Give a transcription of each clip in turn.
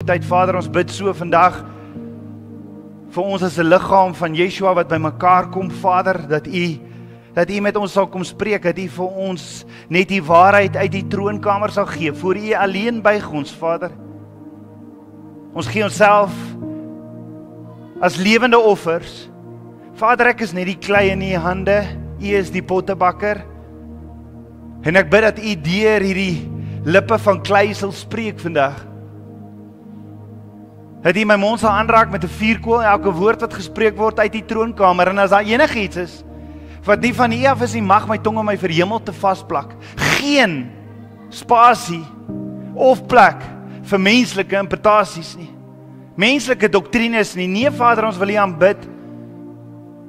goedheid. Vader, ons bid so vandag vir ons as 'n liggaam van Yeshua wat by mekaar kom, Vader, dat U met ons sal kom spreek, dat U vir ons net die waarheid uit die troonkamer sal gee, voor U alleen buig ons, Vader. Ons gee onsself as lewende offers. Vader, ek is net die klei in U hande, U is die pottebakker, en ek bid dat U deur hierdie lippe van klei sal spreek vandag. Dat U my mond sal aanraak met 'n vuurkoel, elke woord wat gespreek word uit die troonkamer, en as daar enigiets is wat nie van U af is nie, mag my tong om my vir hemel te vasplak. Geen spasie of plek vir menslike interpretasies nie. Menslike doktrines nie. Nee, Vader, ons wil U aanbid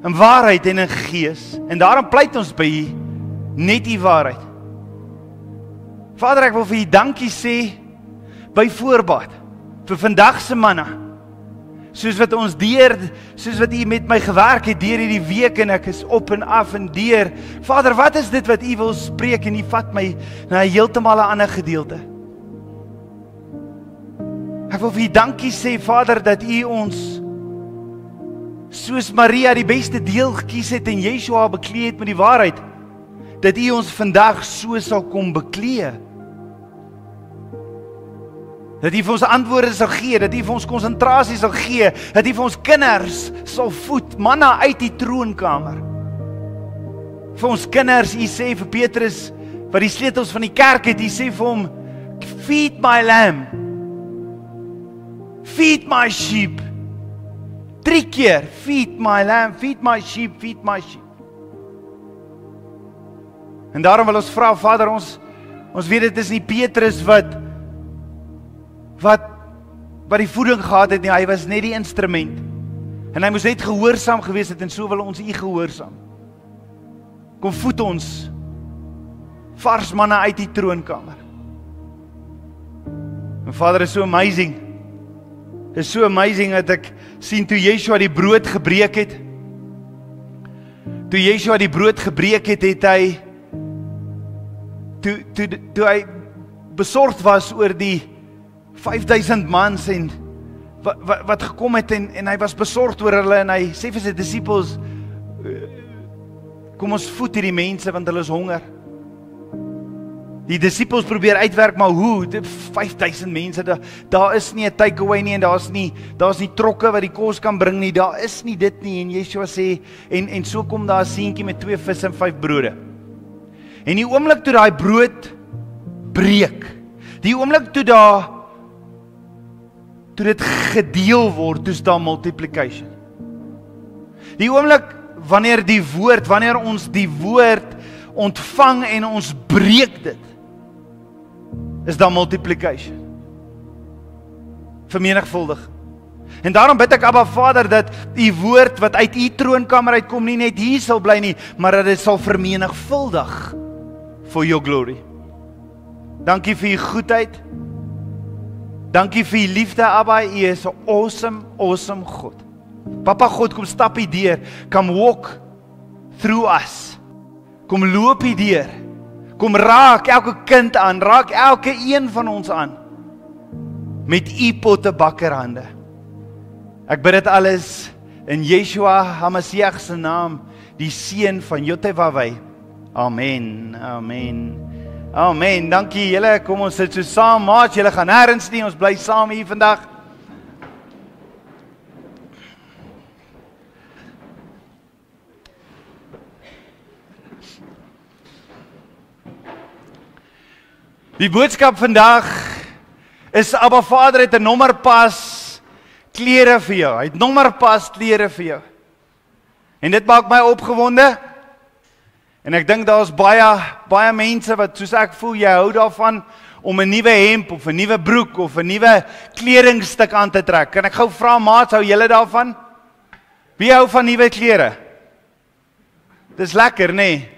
in waarheid en in gees. En daarom pleit ons by U net U waarheid. Vader, ek wil vir U dankie sê by voorbaat vir vandag se manna. Soos wat U met my gewerk het deur hierdie week, en ek is op en af en deur. Vader, wat is dit wat U wil spreek, en U vat my na 'n heeltemal 'n ander gedeelte. Ek wil vir U dankie sê, Vader, dat U ons soos Maria die beste deel gekies het en Yeshua beklee het met die waarheid, dat U ons vandag so sal kom beklee. Dat U vir ons antwoorde sal gee, dat U vir ons konsentrasie sal gee, dat U vir ons kinders sal voed, manna uit die troonkamer. Vir ons kinders, U sê vir Petrus, wat die sleutels van die kerk het, U sê vir hom, feed my lamb, feed my sheep. 3 keer, feed my lamb, feed my sheep, feed my sheep. En daarom wil ons vra, Vader, ons weet dit is nie Petrus wat die voeding gehad het nie, hy was net die instrument. En hy moes net gehoorsaam gewees het, en so wil ons U gehoorsaam. Kom voed ons, vars manna uit die troonkamer. En Vader, is so amazing. Is so amazing dat ek sien toe Yeshua die brood gebreek het. Toe Yeshua die brood gebreek het, het hy toe hy besorgd was oor die 5000 mans en wat gekom het, en hy was besorgd oor hulle, en hy sê vir sy disippels, kom ons voed hierdie mense, want hulle is honger. Die disippels probeer uitwerk, maar hoe? 5000 mense, daar is nie 'n takeaway nie, en daar's nie trokke wat die kos kan bring nie, daar is nie dit nie, en Yeshua sê, en so kom daar 'n seentjie met 2 visse en 5 brode. En die oomblik toe daai brood breek, die oomblik toe dit gedeel word, toe's daar multiplication. Die oomblik wanneer ons die woord ontvang en ons breek dit, is daar multiplication. Vermenigvuldig. En daarom bid ek, Abba Vader, dat U woord wat uit U troonkamer uitkom nie net hier sal bly nie, maar dat dit sal vermenigvuldig for your glory. Dankie vir U goedheid. Dankie vir U liefde, Abba. U is 'n awesome God. Papa God, kom stap hier deur. Come walk through us. Kom loop hier deur. Kom raak elke kind aan, raak elke een van ons aan. Met U pottebakkerhande. Ek bid dit alles in Yeshua HaMashiach se naam, die seun van Yotevawai. Amen. Amen. Amen. Dankie julle. Kom ons sit so saam, maat. Julle gaan nêrens nie. Ons bly saam hier vandag. Die boodskap vandag is Abba Vader het 'n nommerpas klere vir jou. Hy het nommerpas klere vir jou. En dit maak my opgewonde. En ek dink daar's baie mense wat, soos ek voel, jy hou daarvan om 'n nuwe hemp of 'n nuwe broek of 'n nuwe kledingstuk aan te trek. Kan ek gou vra, maats, hou julle daarvan? Wie hou van nuwe klere? Dis lekker, nee.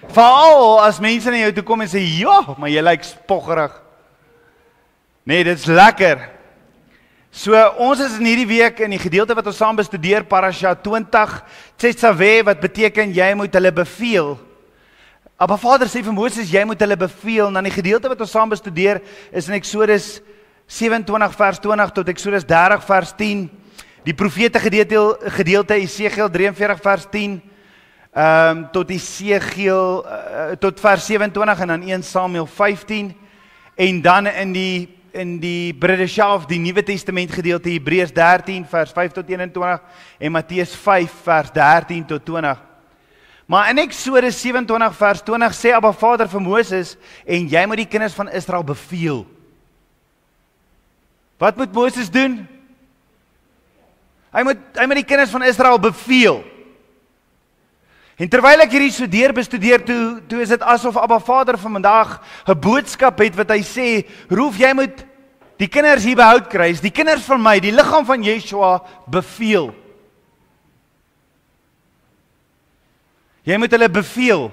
Veral as mense na jou toe kom en sê, "Ja, maar jy lyk spoggerig." Nee, dit's lekker. So, ons is in hierdie week in die gedeelte wat ons saam bestudeer, Parasha 20, Tetsaveh, wat beteken jy moet hulle beveel. Abba Vader sê vir Moses, jy moet hulle beveel. En dan die gedeelte wat ons saam bestudeer is in Exodus 27 vers 20 tot Eksodus 30 vers 10, die profete gedeelte Esegiel 43 vers 10, tot Esegiel, tot vers 27 en dan 1 Samuel 15, en dan in die Bridesha of die Nuwe Testament gedeelte Hebreërs 13 vers 5 tot 21 en Matteus 5 vers 13 tot 20. Maar in Eksodus 27 vers 20 sê Abba Vader vir Moses, en jy moet die kinders van Israel beveel. Wat moet Moses doen? Hy moet die kinders van Israel beveel. En terwyl ek hierdie so bestudeer, toe is dit asof Abba Vader vandag 'n boodskap het wat hy sê, Roef, jy moet die kinders hier by Houtkruis, die kinders van my, die liggaam van Yeshua beveel. Jy moet hulle beveel.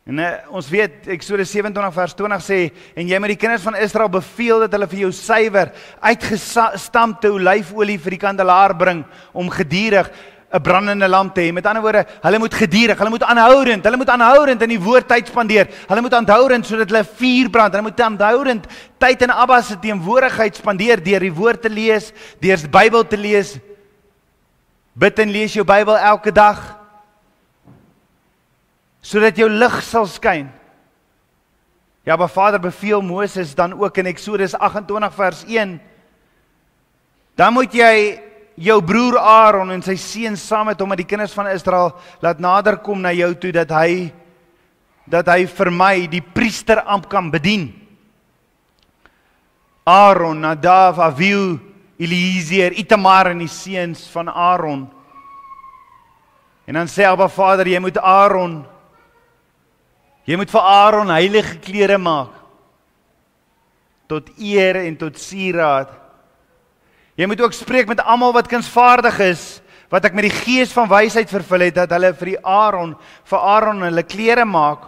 En ons weet, Eksodus 27 vers 20 sê, en jy moet die kinders van Israel beveel dat hulle vir jou suiwer, uitgestampte olyfolie vir die kandelaar bring, om gedierig 'n brandende lamp te hê. Met ander woorde, hulle moet gedierig, hulle moet aanhoudend in die woord tyd spandeer. Hulle moet aanhoudend sodat hulle vuur brand. Hulle moet aanhoudend tyd in Abba se teenwoordigheid spandeer deur die woord te lees, deur die Bybel te lees. Bid en lees jou Bybel elke dag, sodat jou lig sal skyn. Ja, maar Vader beveel Moses dan ook in Eksodus 28 vers 1, dan moet jy jou broer Aaron en sy seuns saam met hom met die kinders van Israel laat nader kom na jou toe, dat hy vir my die priesterampt kan bedien. Aaron, Nadav, Avihu, Eliezer, Itamar en die seuns van Aaron. En dan sê Abba Vader, jy moet vir Aaron heilige klere maak, tot eer en tot sieraad. Jy moet ook spreek met almal wat kunsvaardig is, wat ek met die gees van wysheid vervul het, dat hulle vir Aaron hulle klere maak,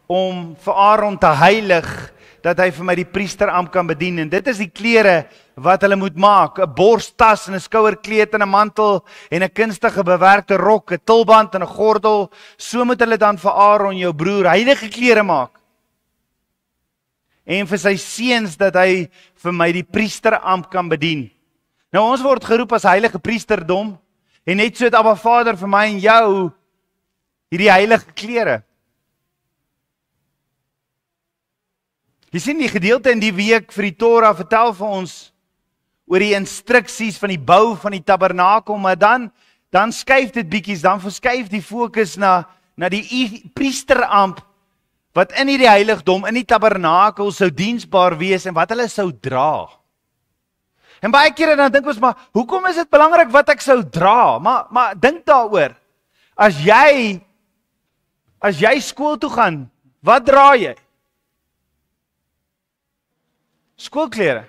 om vir Aaron te heilig, dat hy vir my die priesterampt kan bedien. En dit is die klere wat hulle moet maak, 'n borstas en 'n skouerkleed en 'n mantel en 'n kunstige bewerkte rok, 'n tulband en 'n gordel. So moet hulle dan vir Aaron, jou broer, heilige klere maak. En vir sy seuns, dat hy vir my die priesterampt kan bedien. Nou ons word geroep as heilige priesterdom, en net so het Abba Vader vir my en jou hierdie heilige klere. Jy sien die gedeelte in die week vir die Torah vertel vir ons oor die instruksies van die bou van die tabernakel, maar dan skuif dit bietjies, dan verskuif die fokus na die priesterampt wat in hierdie heiligdom, in die tabernakel sou diensbaar wees en wat hulle sou dra. En baie kere dan dink ons, maar hoekom is dit belangrik wat ek sou dra? Maar dink daaroor. As jy skool toe gaan, wat dra jy? Skoolklere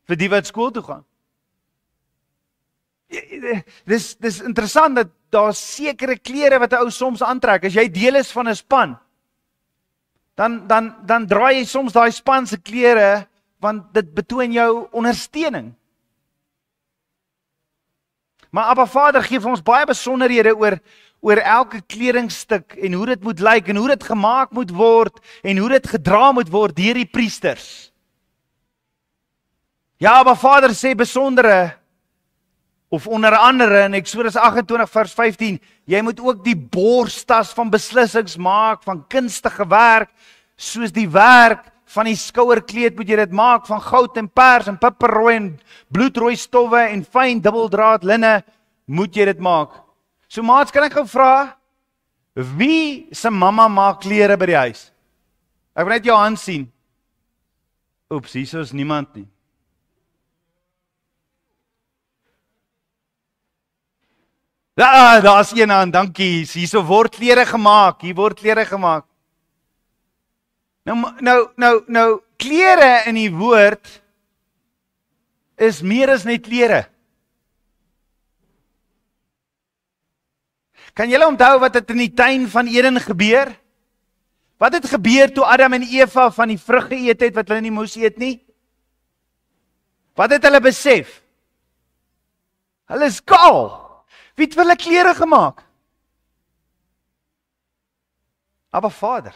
vir die wat skool toe gaan. Dis interessant dat daar sekere klere wat 'n ou soms aantrek. As jy deel is van 'n span, dan dra jy soms daai span se klere, want dit betoon jou ondersteuning. Maar Abba Vader gee vir ons baie besonderhede oor elke kledingstuk en hoe dit moet lyk en hoe dit gemaak moet word en hoe dit gedra moet word deur die priesters. Ja, Abba Vader sê besondere, of onder andere in Eksodus 28 vers 15, jy moet ook die borstas van beslissings maak, van kunstige werk, soos die werk van die skouerkleed moet jy dit maak, van goud en pers en pipperrooi en bloedrooi stowwe en fyn dubbeldraad linne moet jy dit maak. So maats, kan ek gou vra, wie se mamma maak klere by die huis? Ek wil net jou hand sien. Oeps, hier is niemand nie. Ja, daar's een aan, dankie. Hierso word klere gemaak, hier word klere gemaak. Nou, klere in die woord is meer as net klere. Kan julle onthou wat het in die tuin van Eden gebeur? Wat het gebeur toe Adam en Eva van die vrug geëet het wat hulle nie moes eet nie? Wat het hulle besef? Hulle is kaal. Wie het vir hulle klere gemaak? Abba Vader.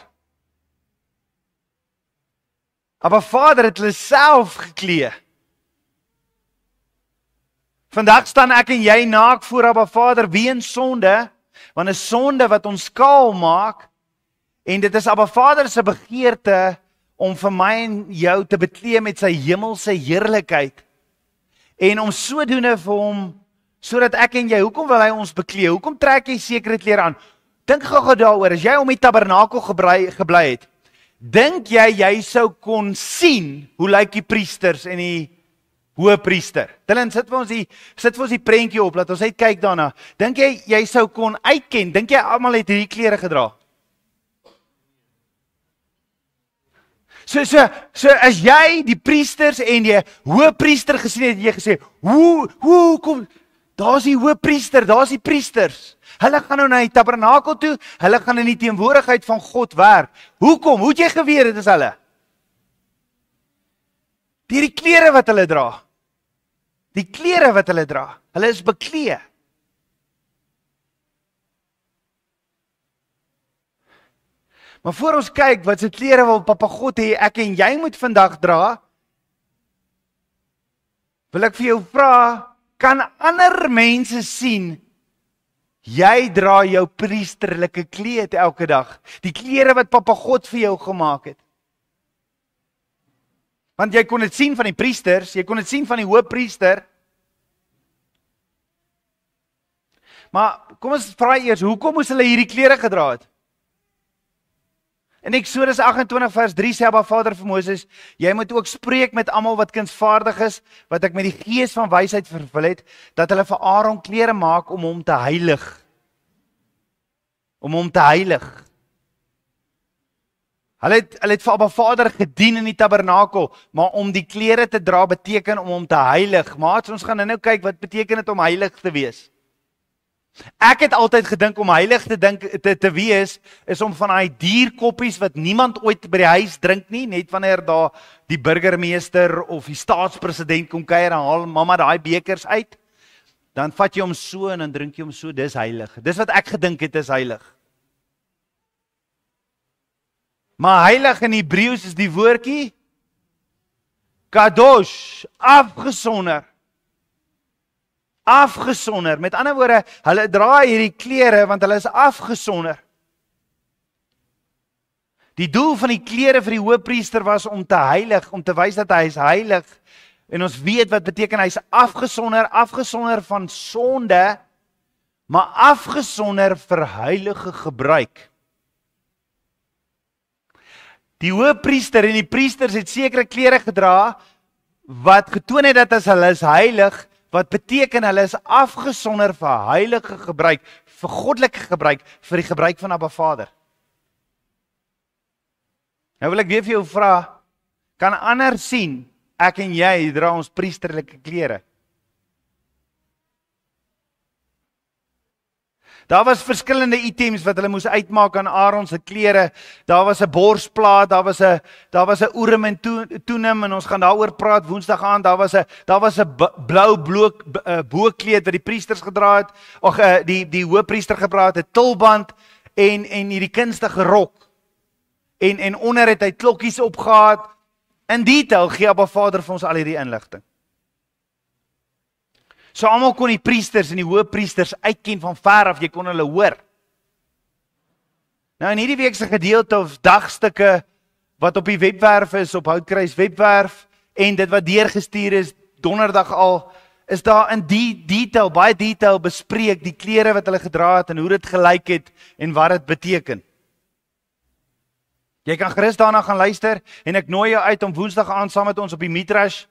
Abba Vader het hulle self geklee. Vandag staan ek en jy naak voor Abba Vader weens sonde, want 'n sonde wat ons kaal maak, en dit is Abba Vader se begeerte om vir my en jou te beklee met sy hemelse heerlikheid, en om sodoende vir hom, sodat ek en jy, hoekom wil hy ons beklee? Hoekom trek jy sekere klere aan? Dink gou daaroor, as jy om die tabernakel gebly het, dink jy sou kon sien hoe lyk die priesters en die hoëpriester? Dylan, sit vir ons die prentjie op, laat ons net kyk daarna. Dink jy sou kon uitken? Dink jy almal het hierdie klere gedra? So as jy die priesters en die hoëpriester gesien het, jy gesê, hoe kom, daar's die hoëpriester, daar's die priesters. Hulle gaan nou na die tabernakel toe, hulle gaan in die teenwoordigheid van God werk. Hoekom? Hoe het jy geweet dit is hulle? Die klere wat hulle dra. Die klere wat hulle dra. Hulle is beklee. Maar voor ons kyk wat se klere wil Papa God hê ek en jy moet vandag dra, wil ek vir jou vra, kan ander mense sien jy dra jou priesterlike kleed elke dag? Die klere wat Papa God vir jou gemaak het. Want jy kon dit sien van die priesters, jy kon dit sien van die hoëpriester. Maar kom ons vra eers, hoekom moes hulle hierdie klere gedra het? In Eksodus 28 vers 3 sê Abba Vader vir Moses, jy moet ook spreek met almal wat kunsvaardig is, wat ek met die gees van wysheid vervul het, dat hulle vir Aaron klere maak om hom te heilig. Om hom te heilig. Hulle het vir Abba Vader gedien in die tabernakel, maar om die klere te dra beteken om hom te heilig. Maar ons gaan nou kyk wat beteken dit om heilig te wees. Ek het altyd gedink om heilig te wees is om van daai dierkoppies wat niemand ooit by die huis drink nie, net wanneer daar die burgemeester of die staatspresident kom kuier en haal mamma daai bekers uit, dan vat jy hom so en dan drink jy hom so, dis heilig. Dis wat ek gedink het is heilig. Maar heilig in Hebreëus is die woordjie kadosh, afgesonder. Afgesonder. Met ander woorde, hulle dra hierdie klere want hulle is afgesonder. Die doel van die klere vir die hoëpriester was om te heilig, om te wys dat hy is heilig. En ons weet wat beteken hy is afgesonder van sonde, maar afgesonder vir heilige gebruik. Die hoëpriester en die priesters het sekere klere gedra wat getoon het dat as hulle is heilig, wat beteken hulle is afgesonder vir heilige gebruik, vir goddelike gebruik, vir die gebruik van Abba Vader. Nou wil ek weer vir jou vra, kan ander sien, ek en jy dra ons priesterlike klere? Daar was verskillende items wat hulle moes uitmaak aan Aaron se klere. Daar was 'n borsplaat, daar was 'n Urim en Thummim en ons gaan daaroor praat Woensdag aand. Daar was 'n blou boekleed wat die priesters gedra het, of die hoëpriester gedra het, 'n tulband en hierdie kunstige rok. En onder het hy klokkies opgehad. In detail gee Abba Vader vir ons al hierdie inligting. So almal kon die priesters en die hoëpriesters uitken van ver af, jy kon hulle hoor. Nou in hierdie week se gedeelte of dagstukke wat op die webwerf is, op Houtkruis webwerf, en dit wat deurgestuur is donderdag al, is daar in baie detail bespreek die klere wat hulle gedra het en hoe dit gelyk het en wat dit beteken. Jy kan gerus daarna gaan luister en ek nooi jou uit om Woensdag aand saam met ons op die Midrash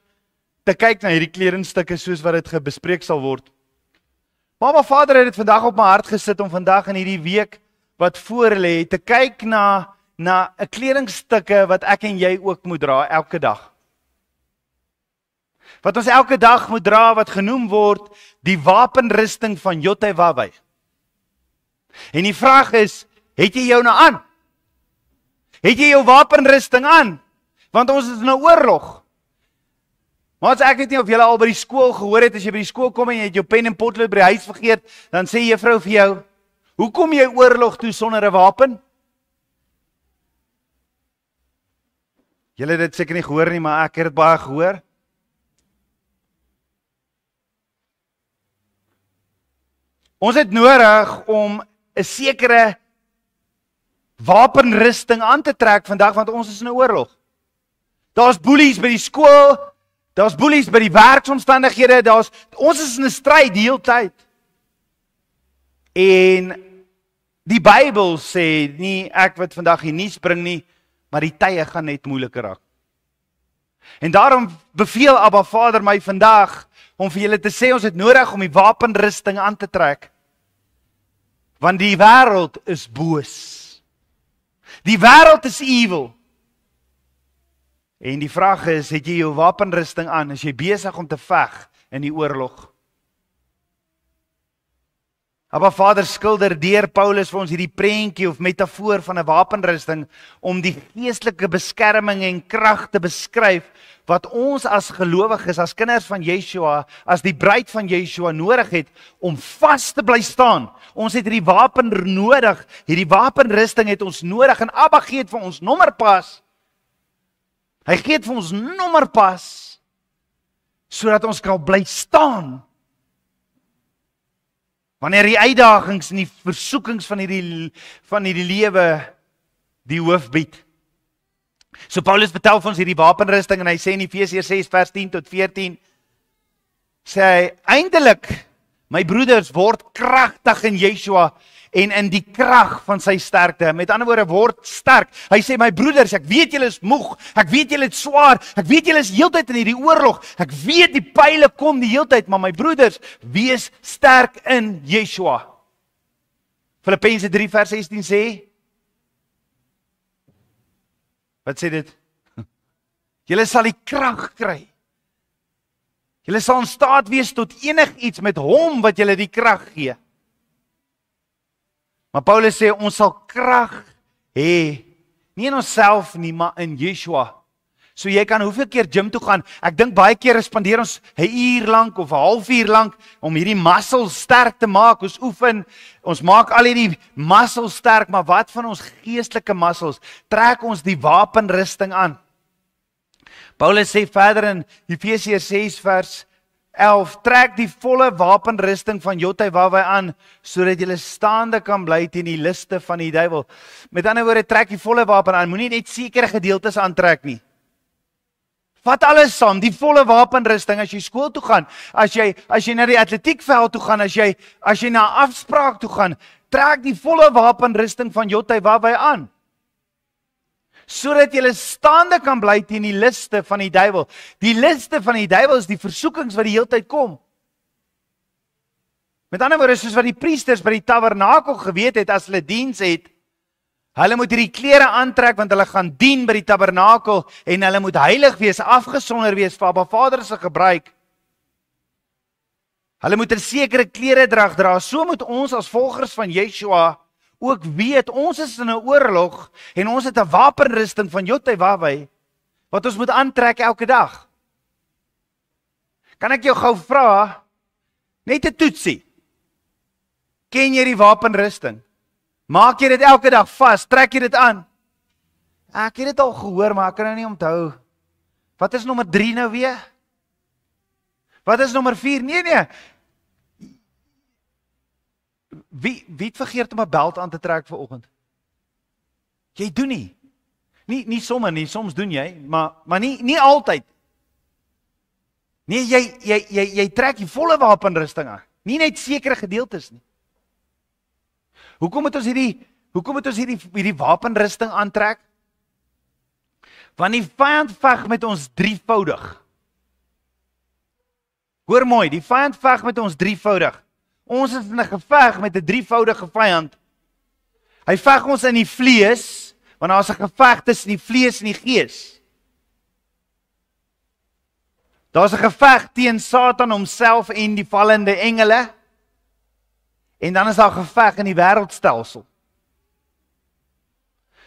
te kyk na hierdie kledingstukke soos wat dit bespreek sal word. Maar Vader het dit vandag op my hart gesit om vandag in hierdie week wat voor lê te kyk na 'n kledingstukke wat ek en jy ook moet dra elke dag. Wat ons elke dag moet dra wat genoem word die wapenrusting van Yotevawai. En die vraag is, het jy jou nou aan? Het jy jou wapenrusting aan? Want ons is in 'n oorlog. Maar ek weet nie of julle al by die skool gehoor het, as jy by die skool kom en jy het jou pen en potlood by die huis vergeet, dan sê juffrou vir jou, hoe kom jy oorlog toe sonder 'n wapen? Julle het dit seker nie gehoor nie, maar ek het dit baie gehoor. Ons het nodig om 'n sekere wapenrusting aan te trek vandag, want ons is in 'n oorlog. Daar's boelies by die skool, daar's boelies by die werksomstandighede, ons is in 'n stryd die hele tyd. En die Bybel sê nie ek wat vandag die nuus bring nie, maar die tye gaan net moeiliker raak. En daarom beveel Abba Vader my vandag om vir julle te sê ons het nodig om die wapenrusting aan te trek. Want die wêreld is boos. Die wêreld is evil. En die vraag is, het jy jou wapenrusting aan? Is jy besig om te veg in die oorlog? Abba Vader skilder deur Paulus vir ons hierdie prentjie of metafoor van 'n wapenrusting om die geestelike beskerming en krag te beskryf wat ons as gelowiges, as kinders van Yeshua, as die bruid van Yeshua nodig het om vas te bly staan. Ons het hierdie wapen nodig, hierdie wapenrusting het ons nodig en Abba gee dit vir ons nommerpas. Hy gee dit vir ons nommerpas sodat ons kan bly staan. Wanneer die uitdagings en die versoekings van hierdie lewe die hoof bied. So Paulus vertel vir ons hierdie wapenrusting en hy sê in Efesiërs 6 vers 10 tot 14 sê hy, eindelik my broeders word kragtig in Yeshua en in die krag van sy sterkte. Met ander woorde word sterk. Hy sê my broeders, ek weet julle is moeg, ek weet julle het swaar, ek weet julle is heeltyd in hierdie oorlog. Ek weet die pile kom die heeltyd, maar my broeders, wees sterk in Yeshua. Filippense 3 vers 16 sê wat sê dit? Julle sal die krag kry. Julle sal in staat wees tot enigiets met hom wat julle die krag gee. Maar Paulus sê ons sal krag hê, nie in onsself nie, maar in Yeshua. So jy kan hoeveel keer gym toe gaan? Ek dink baie keer spandeer ons 'n uur lank of 'n halfuur lank om hierdie muscles sterk te maak. Ons oefen, ons maak al hierdie muscles sterk, maar wat van ons geestelike muscles? Trek ons die wapenrusting aan? Paulus sê verder in Efesiërs 6 vers 11, trek die volle wapenrusting van Jotawawai aan, sodat jy staande kan bly teen die liste van die duiwel. Met ander woorde, trek die volle wapen aan, moenie net sekere gedeeltes aantrek nie. Vat alles saam, die volle wapenrusting as jy skool toe gaan, as jy na die atletiekveld toe gaan, as jy na 'n afspraak toe gaan, trek die volle wapenrusting van Jotawawai aan. Sodat jy staande kan bly teen die liste van die duiwel. Die liste van die duiwel is die versoekings wat die heeltyd kom. Met ander woorde, soos wat die priesters by die tabernakel geweet het as hulle diens het, hulle moet hierdie klere aantrek want hulle gaan dien by die tabernakel en hulle moet heilig wees, afgesonder wees vir Abba Vader se gebruik. Hulle moet 'n sekere kleredrag dra. So moet ons as volgers van Yeshua ook weet, ons is in 'n oorlog en ons het 'n wapenrusting van Jotawawai wat ons moet aantrek elke dag. Kan ek jou gou vra, net 'n toetsie. Ken jy die wapenrusting? Maak jy dit elke dag vas? Trek jy dit aan? Ek het dit al gehoor, maar ek kan nou nie onthou. Wat is nommer 3 nou weer? Wat is nommer 4? Nee. Wie het vergeet om 'n beld aan te trek vanoggend? Jy doen nie. Nie sommer nie, soms doen jy, maar nie altyd. Nee, jy trek die volle wapenrusting aan. Nie net sekere gedeeltes nie. Hoekom moet ons hierdie wapenrusting aantrek? Want die vyand veg met ons drievoudig. Hoor mooi, die vyand veg met ons drievoudig. Ons is in 'n geveg met 'n drievoudige vyand. Hy veg ons in die vlees, want daar is 'n geveg tussen die vlees en die gees. Daar's 'n geveg teen Satan homself en die vallende engele. En dan is daar 'n geveg in die wêreldstelsel.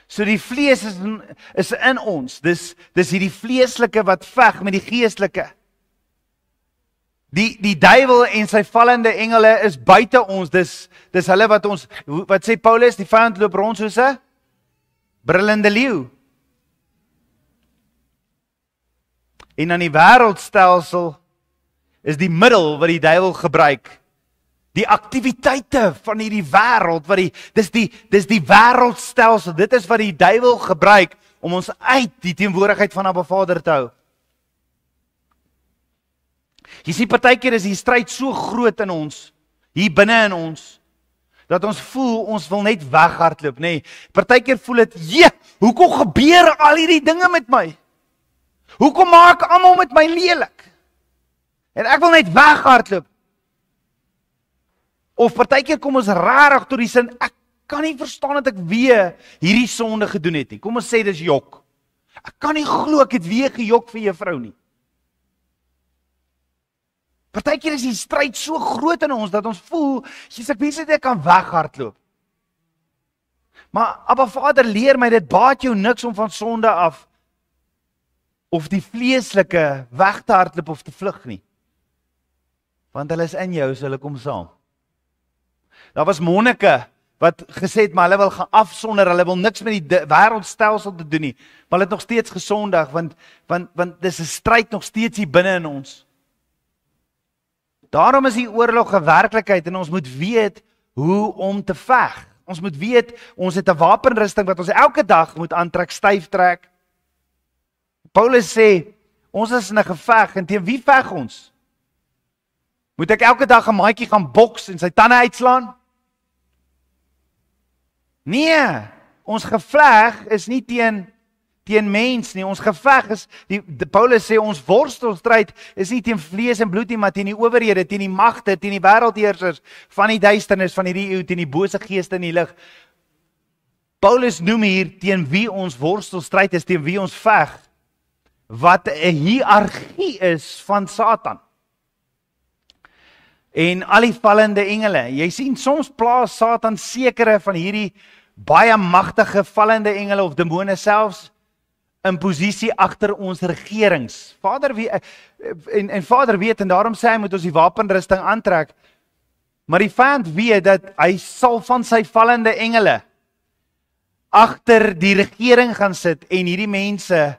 So die vlees is in ons. Dis hierdie vleeslike wat veg met die geestelike. Die duiwel en sy vallende engele is buite ons. Dis hulle wat sê Paulus, die vyand loop rond soos 'n brullende leeu. En dan die wêreldstelsel is die middel wat die duiwel gebruik. Die aktiwiteite van hierdie wêreld, dis die wêreldstelsel. Dit is wat die duiwel gebruik om ons uit die teenwoordigheid van Abba Vader te hou. Jy sien, partykeer is die stryd so groot in ons, hier binne in ons, dat ons voel, ons wil net weghardloop, nee. Partykeer voel dit, hoekom gebeur al hierdie dinge met my? Hoekom maak almal met my lelik? En ek wil net weghardloop. Of partykeer kom ons rarig tot die sin, ek kan nie verstaan dat ek weer hierdie sonde gedoen het nie. Kom ons sê dis jok. Ek kan nie glo ek het weer gejok vir juffrou nie. Partykeer is die stryd so groot in ons, dat ons voel, ek wens net ek kan weghardloop. Maar Abba Vader leer my, dit baat jou niks om van sonde af, of die vleeslike weg te hardloop of te vlug nie. Want hulle is in jou, so hulle kom saam. Daar was monnike wat gesê het, maar hulle wil gaan afsonder, hulle wil niks met die wêreldstelsel te doen nie, maar hulle het nog steeds gesondig, want dis 'n stryd nog steeds hier binne in ons. Daarom is die oorlog 'n werklikheid en ons moet weet hoe om te veg. Ons moet weet, ons het 'n wapenrusting wat ons elke dag moet aantrek, styf trek. Paulus sê, ons is in 'n geveg en teen wie veg ons? Moet ek elke dag 'n maatjie gaan boks en sy tande uitslaan? Nee, ons geveg is nie teen mens nie. Ons geveg is, Paulus sê, ons worstelstryd is nie teen vlees en bloed nie, maar teen die owerhede, teen die magte, teen die wêreldheersers van die duisternis van hierdie eeu, teen die bose geeste in die lig. Paulus noem hier teen wie ons worstelstryd is, teen wie ons veg, wat 'n hiërargie is van Satan. En al die vallende engele, jy sien, soms plaas Satan sekere van hierdie baie magtige vallende engele of demone selfs in posisie agter ons regerings. Vader weet, en daarom sê hy moet ons die wapenrusting aantrek, maar die vyand weet dat hy sal van sy vallende engele agter die regering gaan sit, en hierdie mense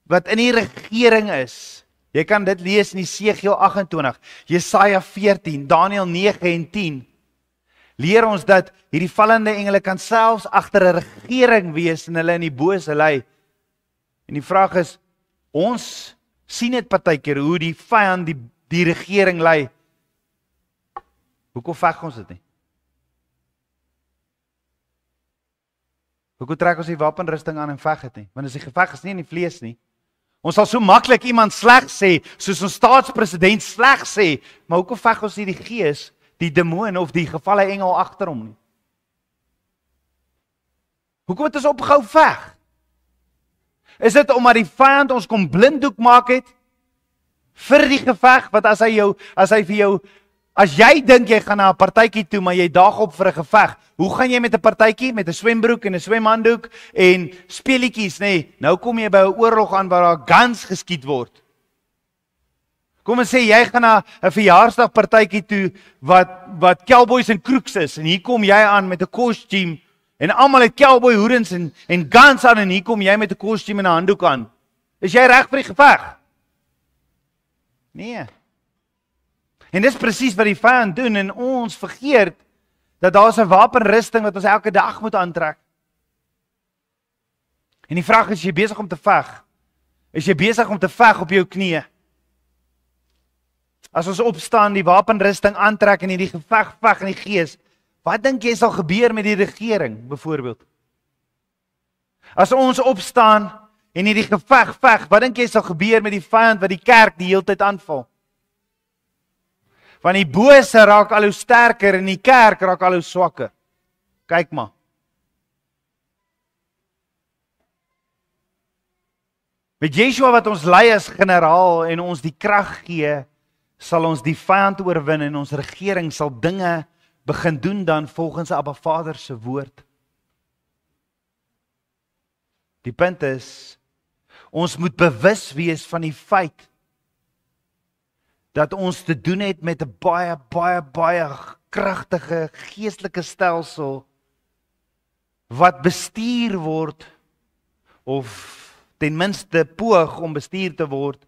wat in die regering is, jy kan dit lees in Esegiel 28, Jesaja 14, Daniël 9 en 10, leer ons dat hierdie vallende engele kan selfs agter 'n regering wees en hulle in die bose lei. En die vraag is, ons sien dit partykeer hoe die vyand die regering lei. Hoekom veg ons dit nie? Hoekom trek ons die wapenrusting aan en veg dit nie? Want as die geveg is nie in die vlees nie. Ons sal so maklik iemand sleg sê, soos ons staatspresident sleg sê, maar hoekom veg ons nie die gees, die demoon of die gevalle engel agter hom nie? Hoekom het ons opgehou veg? Is dit omdat die vyand ons kom blinddoek maak het vir die geveg, wat as jy dink jy gaan na 'n partytjie toe, maar jy daag op vir 'n geveg, hoe gaan jy met 'n partytjie, met 'n swembroek en 'n swemhanddoek en speletjies, nee, nou kom jy by 'n oorlog aan waar daar guns geskiet word. Kom ons sê, jy gaan na 'n verjaarsdagpartytjie toe, wat cowboys en crooks is, en hier kom jy aan met 'n kostuum, en almal het cowboy hoedens en guns aan, en hier kom jy met 'n kostuum en 'n handdoek aan. Is jy reg vir die geveg? Nee. En dis presies wat die vyand doen, en ons vergeet dat daar 'n wapenrusting wat ons elke dag moet aantrek. En die vraag is jy besig om te veg? Is jy besig om te veg op jou knieë? As ons opstaan, die wapenrusting aantrek en hierdie geveg veg in die gees, wat dink jy sal gebeur met die regering, byvoorbeeld? As ons opstaan en hierdie geveg veg, wat dink jy sal gebeur met die vyand wat die kerk die hele tyd aanval? Want die bose raak al hoe sterker en die kerk raak al hoe swakker. Kyk maar. Met Yeshua wat ons lei as generaal en ons die krag gee, sal ons die vyand oorwin en ons regering sal dinge begin doen dan volgens Abba Vader se woord. Die punt is, ons moet bewus wees van die feit dat ons te doen het met 'n baie kragtige geestelike stelsel wat bestuur word, of ten minste poog om bestuur te word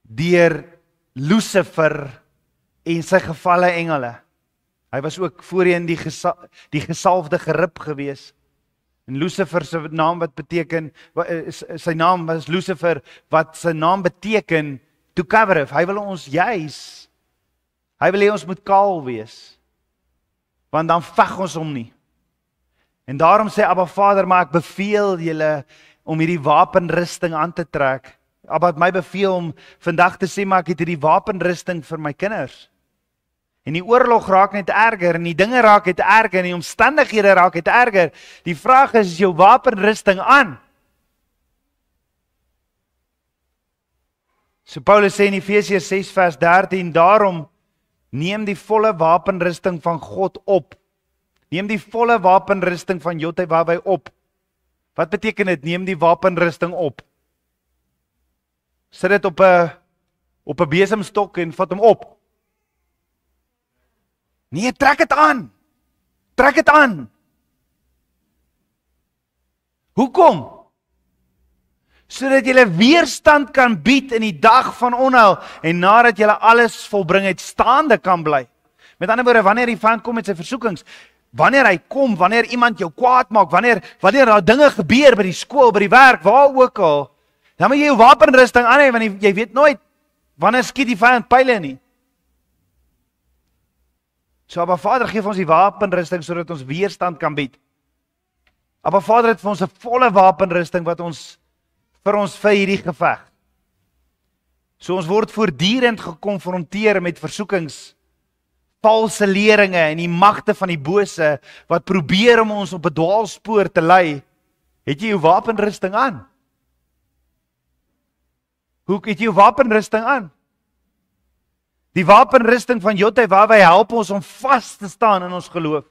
deur Lucifer en sy gevalle engele. Hy was ook voorheen die gesalfde gerib gewees. En Lucifer se naam wat beteken, sy naam was Lucifer, wat sy naam beteken, to cover up. Hy wil ons juis, hy wil hê ons moet kaal wees, want dan veg ons hom nie. En daarom sê Abba Vader, maar ek beveel julle om hierdie wapenrusting aan te trek. Abba het my beveel om vandag te sê, maar ek het hierdie wapenrusting vir my kinders. En die oorlog raak net erger, en die dinge raak net erger, en die omstandighede raak net erger. Die vraag is jou wapenrusting aan? So Paulus sê in Efesiërs 6 vers 13, daarom neem die volle wapenrusting van God op. Neem die volle wapenrusting van Jotawawai op. Wat beteken dit, neem die wapenrusting op? Sit dit op 'n besemstok en vat hom op. Nee, trek dit aan. Trek dit aan. Hoekom? Sodat jy weerstand kan bied in die dag van onheil en nadat jy alles volbring het, staande kan bly. Met ander woorde, wanneer die vyand kom met sy versoekings, wanneer hy kom, wanneer iemand jou kwaad maak, wanneer daar dinge gebeur by die skool, by die werk, waar ook al, dan moet jy jou wapenrusting aan hê, want jy weet nooit wanneer skiet die vyand pyle nie. So Abba Vader gee vir ons die wapenrusting sodat ons weerstand kan bied. Abba Vader het vir ons 'n volle wapenrusting wat ons vir hierdie geveg. So ons word voortdurend gekonfronteer met versoekings, valse leringe en die magte van die bose wat probeer om ons op 'n dwaalspoor te lei. Het jy jou wapenrusting aan? Hoe het jy jou wapenrusting aan? Die wapenrusting van Jotawawai help ons om vas te staan in ons geloof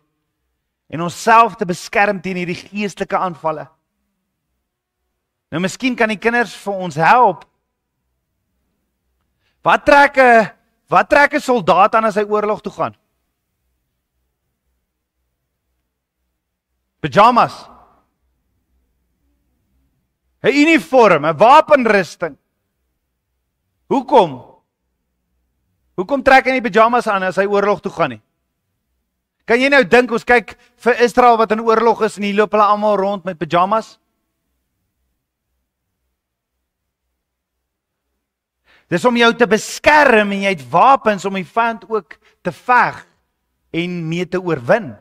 en onsself te beskerm teen hierdie geestelike aanvalle. Nou miskien kan die kinders vir ons help. Wat trek 'n soldaat aan as hy oorlog toe gaan? Pyjamas. 'n uniform, 'n wapenrusting. Hoekom trek hy nie pyjamas aan as hy oorlog toe gaan nie? Kan jy nou dink, ons kyk vir Israel wat in oorlog is en hier loop hulle almal rond met pyjamas? Dis om jou te beskerm en jy het wapens om die vyand ook te veg en mee te oorwin.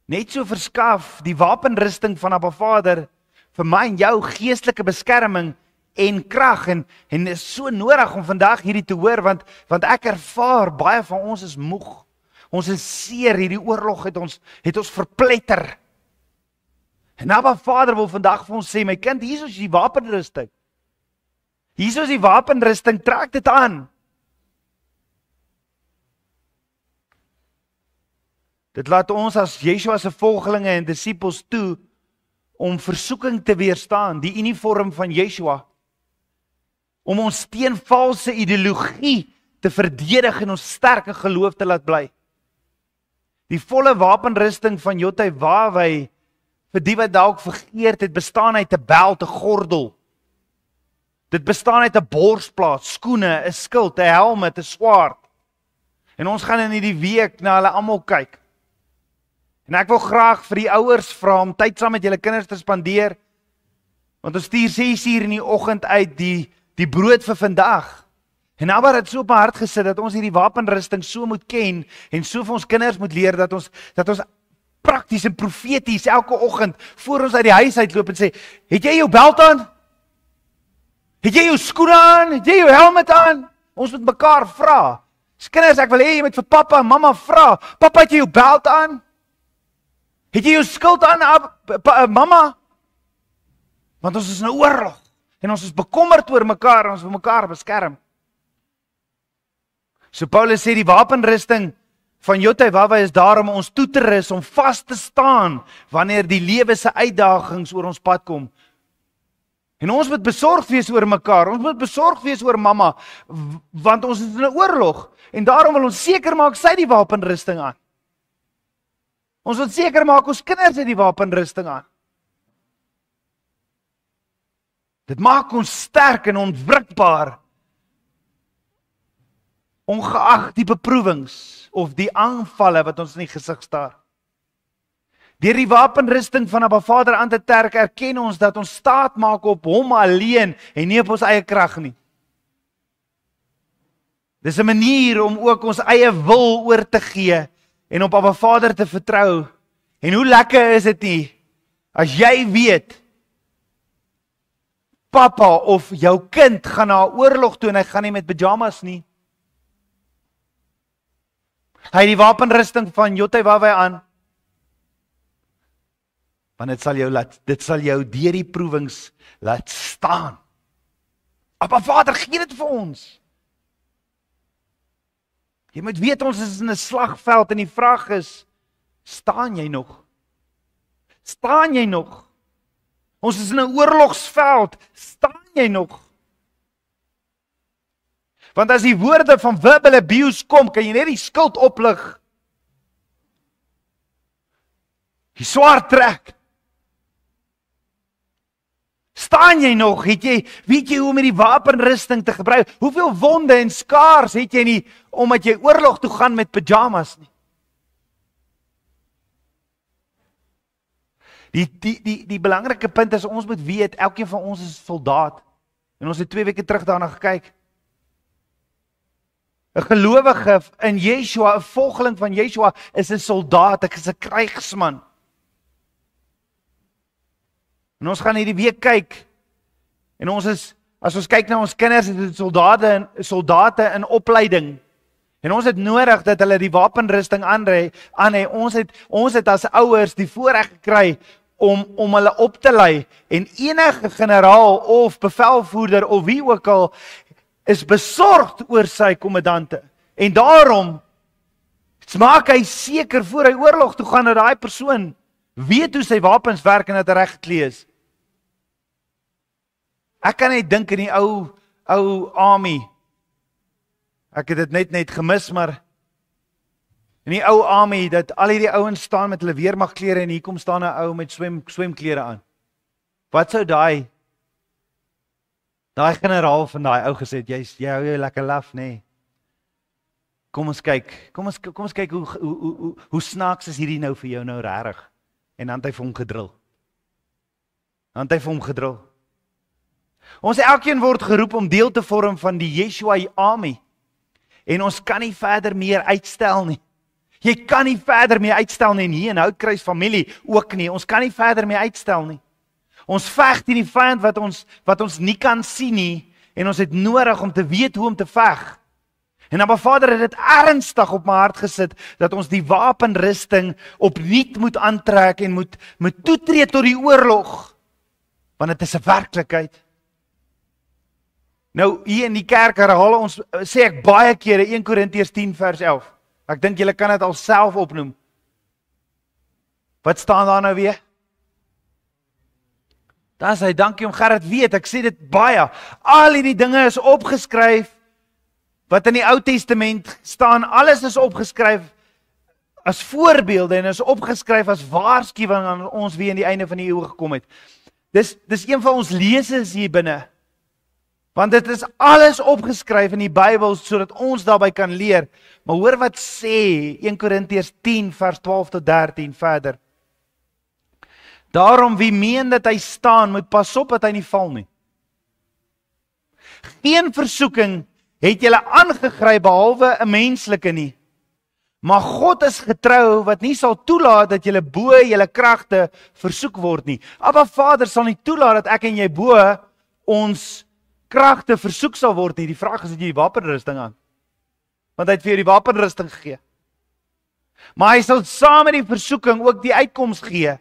Net so verskaf die wapenrusting van Abba Vader vir my en jou geestelike beskerming en krag en is so nodig om vandag hierdie te hoor want ek ervaar baie van ons is moeg. Ons is seer, hierdie oorlog het ons verpletter. En Abba Vader wil vandag vir ons sê, my kind, hier is die wapenrusting. Hier is die wapenrusting, trek dit aan. Dit laat ons as Yeshua se volgelinge en disippels toe om versoeking te weerstaan, die uniform van Yeshua. Om ons teen valse ideologie te verdedig en ons sterke geloof te laat bly. Die volle wapenrusting van Jotawawai, vir die wat dalk vergeet het, bestaan uit 'n beld, 'n gordel. Dit bestaan uit 'n borsplaat, skoene, 'n skild, 'n helm, 'n swaard. En ons gaan in hierdie week na hulle almal kyk. En ek wil graag vir die ouers vra om tyd saam met julle kinders te spandeer, want ons stuur 6:00 in die oggend uit die brood vir vandag. En Abba het so op my hart gesit dat ons hierdie wapenrusting so moet ken en so vir ons kinders moet leer dat ons prakties en profeties elke oggend voor ons uit die huis uitloop en sê, het jy jou beld aan? Het jy jou skoene aan? Het jy jou helmet aan? Ons moet mekaar vra. Kinders, ek wil hê jy moet vir pappa en mamma vra. Pappa, het jy jou beld aan? Het jy jou skild aan, mamma? Want ons is in 'n oorlog en ons is bekommerd oor mekaar en ons wil mekaar beskerm. So Paulus sê die wapenrusting van Jotawawai is daar om ons toe te rus, om vas te staan wanneer die lewe se uitdagings oor ons pad kom. En ons moet besorgd wees oor mekaar, ons moet besorgd wees oor mamma, want ons is in 'n oorlog en daarom wil ons seker maak sy die wapenrusting aan. Ons wil seker maak ons kinders het die wapenrusting aan. Dit maak ons sterk en onwrikbaar ongeag die beproewings of die aanvalle wat ons in die gesig staar. Deur die wapenrusting van Abba Vader aan te trek, erken ons dat ons staat maak op hom alleen en nie op ons eie krag nie. Dis 'n manier om ook ons eie wil oor te gee en op Abba Vader te vertrou. En hoe lekker is dit nie, as jy weet, pappa of jou kind gaan na 'n oorlog toe en hy gaan nie met pyjamas nie. Hy het die wapenrusting van Jotawawai aan. Want dit sal jou deur die proewings laat staan. Abba Vader, gee dit vir ons. Jy moet weet ons is in 'n slagveld en die vraag is, staan jy nog? Staan jy nog? Ons is in 'n oorlogsveld, staan jy nog? Want as die woorde van verbal abuse kom, kan jy net die skuld oplig. Die swaard trek. Staan jy nog? Weet jy hoe om met die wapenrusting te gebruik? Hoeveel wonde en skaars het jy nie, omdat jy oorlog toe gaan met pyjamas nie? Die belangrike punt is, ons moet weet, elkeen van ons is soldaat. En ons het 2 weke terug daarna gekyk. 'n gelowige in Yeshua, 'n volgeling van Yeshua, is 'n soldaat, ek is 'n krygsman. En ons gaan hierdie week kyk, en as ons kyk na ons kinders, is dit soldate in opleiding. En ons het nodig dat hulle die wapenrusting aan hê. Ons het as ouers die voorreg gekry om hulle op te lei. En enige generaal of bevelvoerder of wie ook al is besorgd oor sy kommandante. En daarom maak hy seker voor hy oorlog toe gaan dat daai persoon weet hoe sy wapens werk en dat hy reg geklee is. Ek kan net dink in die ou army. Ek het dit net gemis, maar in die ou army, dat al hierdie ouens staan met hulle weermagklere en hier kom staan 'n ou met swemklere aan. Wat sou daai generaal van daai ou gesê het, jy hou jou lekker laf, nee. Kom ons kyk hoe snaaks is hierdie nou vir jou nou regtig. En dan het hy vir hom gedrul. Ons elkeen word geroep om deel te vorm van die Yeshua army. En ons kan nie verder meer uitstel nie. Jy kan nie verder meer uitstel nie, en hier in Houtkruis familie ook nie. Ons kan nie verder meer uitstel nie. Ons veg teen die vyand wat ons nie kan sien nie, en ons het nodig om te weet hoe om te veg. En Abba Vader het dit ernstig op my hart gesit, dat ons die wapenrusting opnuut moet aantrek en moet toetree tot die oorlog. Want dit is 'n werklikheid. Nou, hier in die kerk herhaal ons, sê ek baie kere, 1 Korintiërs 10 vers 11. Ek dink julle kan dit al self opnoem. Wat staan daar nou weer? Daar sê, dankie om Gerrit weet, ek sê dit baie. Al hierdie dinge is opgeskryf, wat in die Ou Testament staan, alles is opgeskryf as voorbeelde en is opgeskryf as waarskuwing aan ons wie aan die einde van die eeu gekom het. Dis een van ons leses hier binne. Want dit is alles opgeskryf in die Bybel sodat ons daarby kan leer. Maar hoor wat sê 1 Korintiërs 10 vers 12 tot 13 verder. Daarom wie meen dat hy staan, moet pas op dat hy nie val nie. Geen versoeking het julle aangegryp behalwe 'n menslike nie. Maar God is getrou wat nie sal toelaat dat julle bo julle kragte versoek word nie. Abba Vader sal nie toelaat dat ek en jy bo ons kragte versoek sal word nie. Die vraag is, het jy die wapenrusting aan? Want hy het vir jou die wapenrusting gegee. Maar hy sal saam met die versoeking ook die uitkoms gee,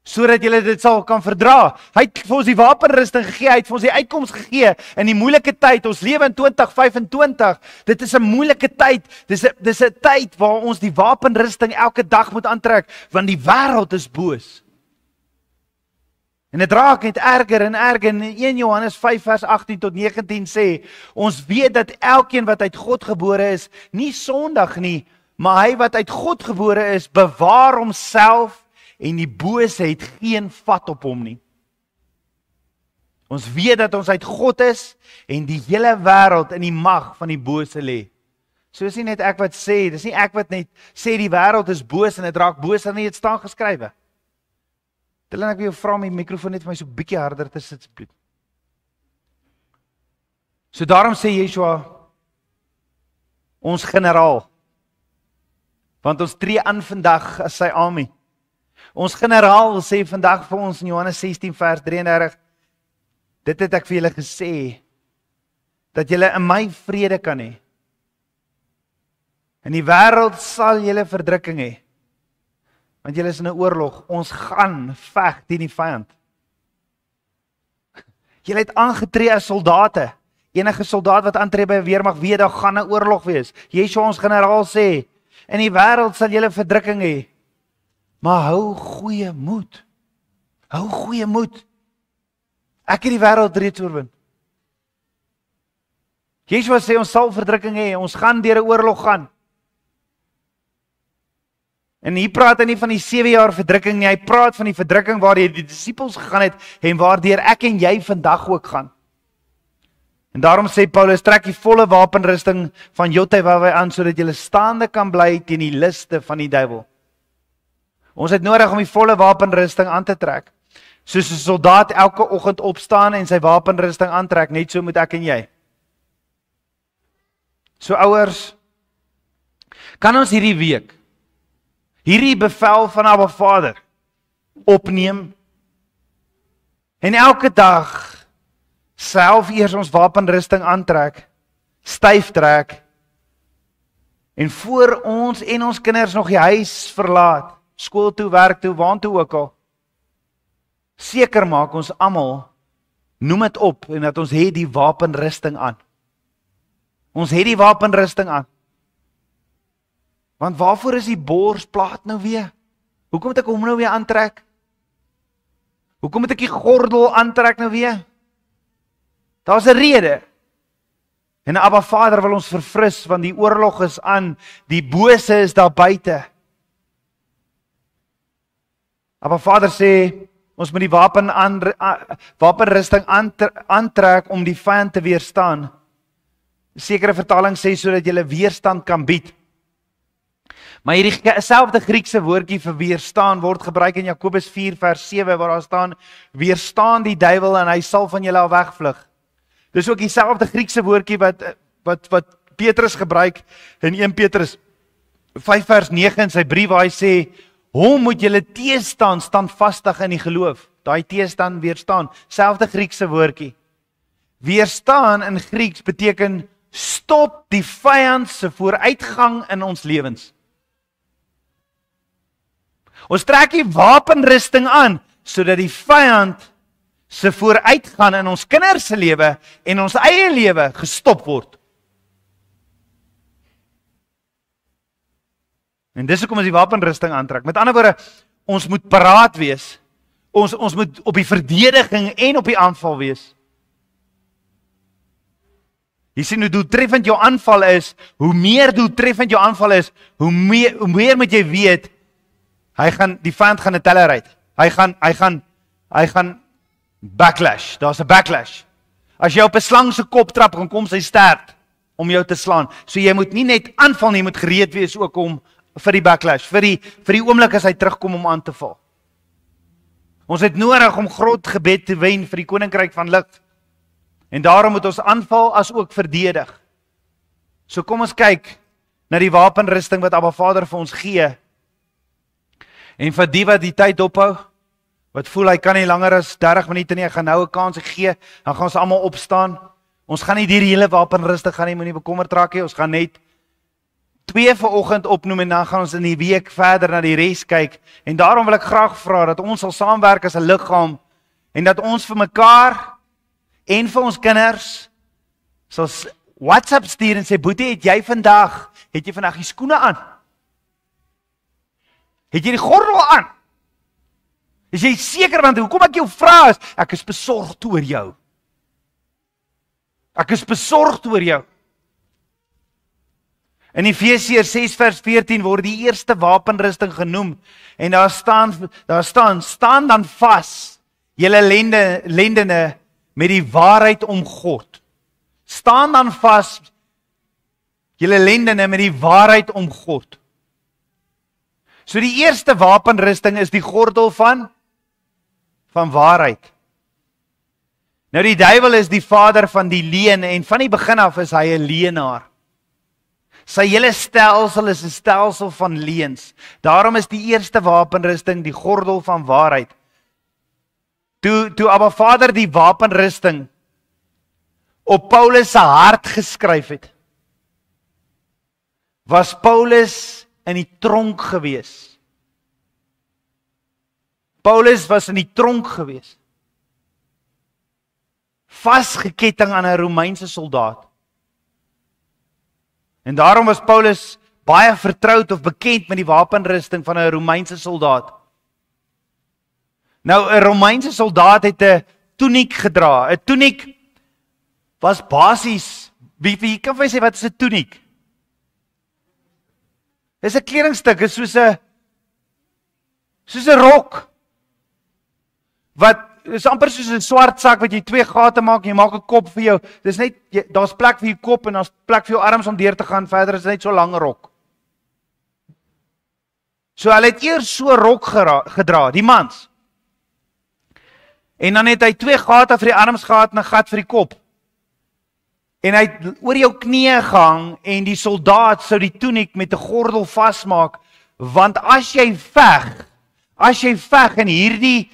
sodat julle dit sal kan verdra. Hy het vir ons die wapenrusting gegee, hy het vir ons die uitkoms gegee in die moeilike tyd. Ons lewe in 2025. Dit is 'n moeilike tyd. Dis 'n tyd waar ons die wapenrusting elke dag moet aantrek, want die wêreld is boos. En dit raak net erger en erger. In 1 Johannes 5 vers 18 tot 19 sê, ons weet dat elkeen wat uit God gebore is, nie sondig nie, maar hy wat uit God gebore is, bewaar homself en die bose het geen vat op hom nie. Ons weet dat ons uit God is en die hele wêreld in die mag van die bose lê. So is nie net ek wat sê, dis nie ek wat net sê die wêreld is boos en dit raak boos en dit staan geskrywe. Terwyl ek vir jou vra om die mikrofoon net vir my so bietjie harder te sit asseblief. So daarom sê Yeshua, ons generaal, want ons tree aan vandag as sy army. Ons generaal sê vandag vir ons in Johannes 16 vers 33, dit het ek vir julle gesê, dat julle in my vrede kan hê. In die wêreld sal julle verdrukking hê, want julle is in 'n oorlog, ons gaan veg teen die vyand. Julle het aangetree as soldate. Enige soldaat wat aantree by 'n weermag weet daar gaan 'n oorlog wees. Yeshua ons generaal sê, in die wêreld sal julle verdrukking hê. Maar hou goeie moed. Hou goeie moed. Ek het die wêreld reeds oorwin. Yeshua sê ons sal verdrukking hê, ons gaan deur 'n oorlog gaan. En hier praat hy nie van die 7 jaar verdrukking nie, hy praat van die verdrukking waardeur die disippels gegaan het en waardeur ek en jy vandag ook gaan. En daarom sê Paulus, trek die volle wapenrusting van Jotawai aan, sodat jy staande kan bly teen die liste van die duiwel. Ons het nodig om die volle wapenrusting aan te trek. Soos 'n soldaat elke oggend opstaan en sy wapenrusting aantrek, net so moet ek en jy. So ouers, kan ons hierdie week, hierdie bevel van Abba Vader, opneem, en elke dag, self eers ons wapenrusting aantrek, styf trek, en voor ons en ons kinders nog die huis verlaat, skool toe, werk toe, waartoe ook al, seker maak ons almal, noem dit op, en dat ons het die wapenrusting aan. Ons het die wapenrusting aan. Want waarvoor is die borsplaat nou weer? Hoekom moet ek hom nou weer aantrek? Hoekom moet ek die gordel aantrek nou weer? Daar's 'n rede. En Abba Vader wil ons verfris, want die oorlog is aan, die bose is daar buite. Abba Vader sê, ons moet die wapenrusting aantrek om die vyand te weerstaan. Sekere vertaling sê, sodat jy weerstand kan bied. Maar hierdie selfde Griekse woordjie vir weerstaan word gebruik in Jakobus 4 vers 7 waar daar staan, weerstaan die duiwel en hy sal van julle al wegvlug. Dis ook dieselfde Griekse woordjie wat Petrus gebruik in 1 Petrus 5 vers 9 in sy brief waar hy sê, hom moet julle teestaan, standvastig in die geloof. Daai teestaan, weerstaan, selfde Griekse woordjie. Weerstaan in Grieks beteken stop die vyand se vooruitgang in ons lewens. Ons trek die wapenrusting aan, sodat die vyand se vooruitgaan in ons kinders se lewe en ons eie lewe gestop word. En dis hoekom ons die wapenrusting aantrek. Met ander woorde, ons moet paraat wees. Ons moet op die verdediging en op die aanval wees. Jy sien hoe doeltreffend jou aanval is, hoe meer doeltreffend jou aanval is, hoe meer moet jy weet, die vyand gaan 'n teller uit. Hy gaan backlash. Daar's 'n backlash. As jy op 'n slang se kop trap, dan kom sy stert om jou te slaan. So jy moet nie net aanval nie, jy moet gereed wees ook om vir die backlash, vir die oomblik as hy terugkom om aan te val. Ons het nodig om groot gebed te wen vir die koninkryk van lig. En daarom moet ons aanval as ook verdedig. So kom ons kyk na die wapenrusting wat Abba Vader vir ons gee. En vir die wat die tyd ophou, wat voel hy kan nie langer as 30 minute nie, ek gaan nou 'n kans gee, dan gaan ons almal opstaan. Ons gaan nie die hele wapenrusting gaan nie, moenie bekommerd raak nie, ons gaan net 2 vanoggend opnoem en dan gaan ons in die week verder na die res kyk. En daarom wil ek graag vra dat ons sal saamwerk as 'n liggaam en dat ons vir mekaar en vir ons kinders sal WhatsApp stuur en sê, Boetie, het jy vandag die skoene aan? Het jy die gordel aan? Is jy seker, want hoekom ek jou vra is, ek is besorgd oor jou. Ek is besorgd oor jou. In Efesiërs 6 vers 14 word die eerste wapenrusting genoem, en daar staan dan vas, julle lendene met die waarheid omgord. Staan dan vas, julle lendene met die waarheid omgord. So die eerste wapenrusting is die gordel van waarheid. Nou die duiwel is die vader van die leuen en van die begin af is hy 'n leienaar. Sy hele stelsel is 'n stelsel van leuns. Daarom is die eerste wapenrusting die gordel van waarheid. Toe Abba Vader die wapenrusting op Paulus se hart geskryf het, was Paulus in die tronk gewees. Paulus was in die tronk gewees. Vasgeketting aan 'n Romeinse soldaat. En daarom was Paulus baie vertroud of bekend met die wapenrusting van 'n Romeinse soldaat. Nou 'n Romeinse soldaat het 'n tuniek gedra. 'n Tuniek was basies, wie kan vir my sê wat is 'n tuniek? Dis 'n kledingstuk, is soos 'n rok. Wat is amper soos 'n swart sak wat jy 2 gate maak en jy maak 'n kop vir jou. Dis net daar's plek vir jou kop en daar's plek vir jou arms om deur te gaan. Verder is dit net so 'n lang rok. So hulle het eers so 'n rok gedra, die mans. En dan het hy 2 gate vir die arms gehad en 'n gat vir die kop. En hy het oor jou knieë gehang en die soldaat sou die tuniek met 'n gordel vasmaak, want as jy veg en hierdie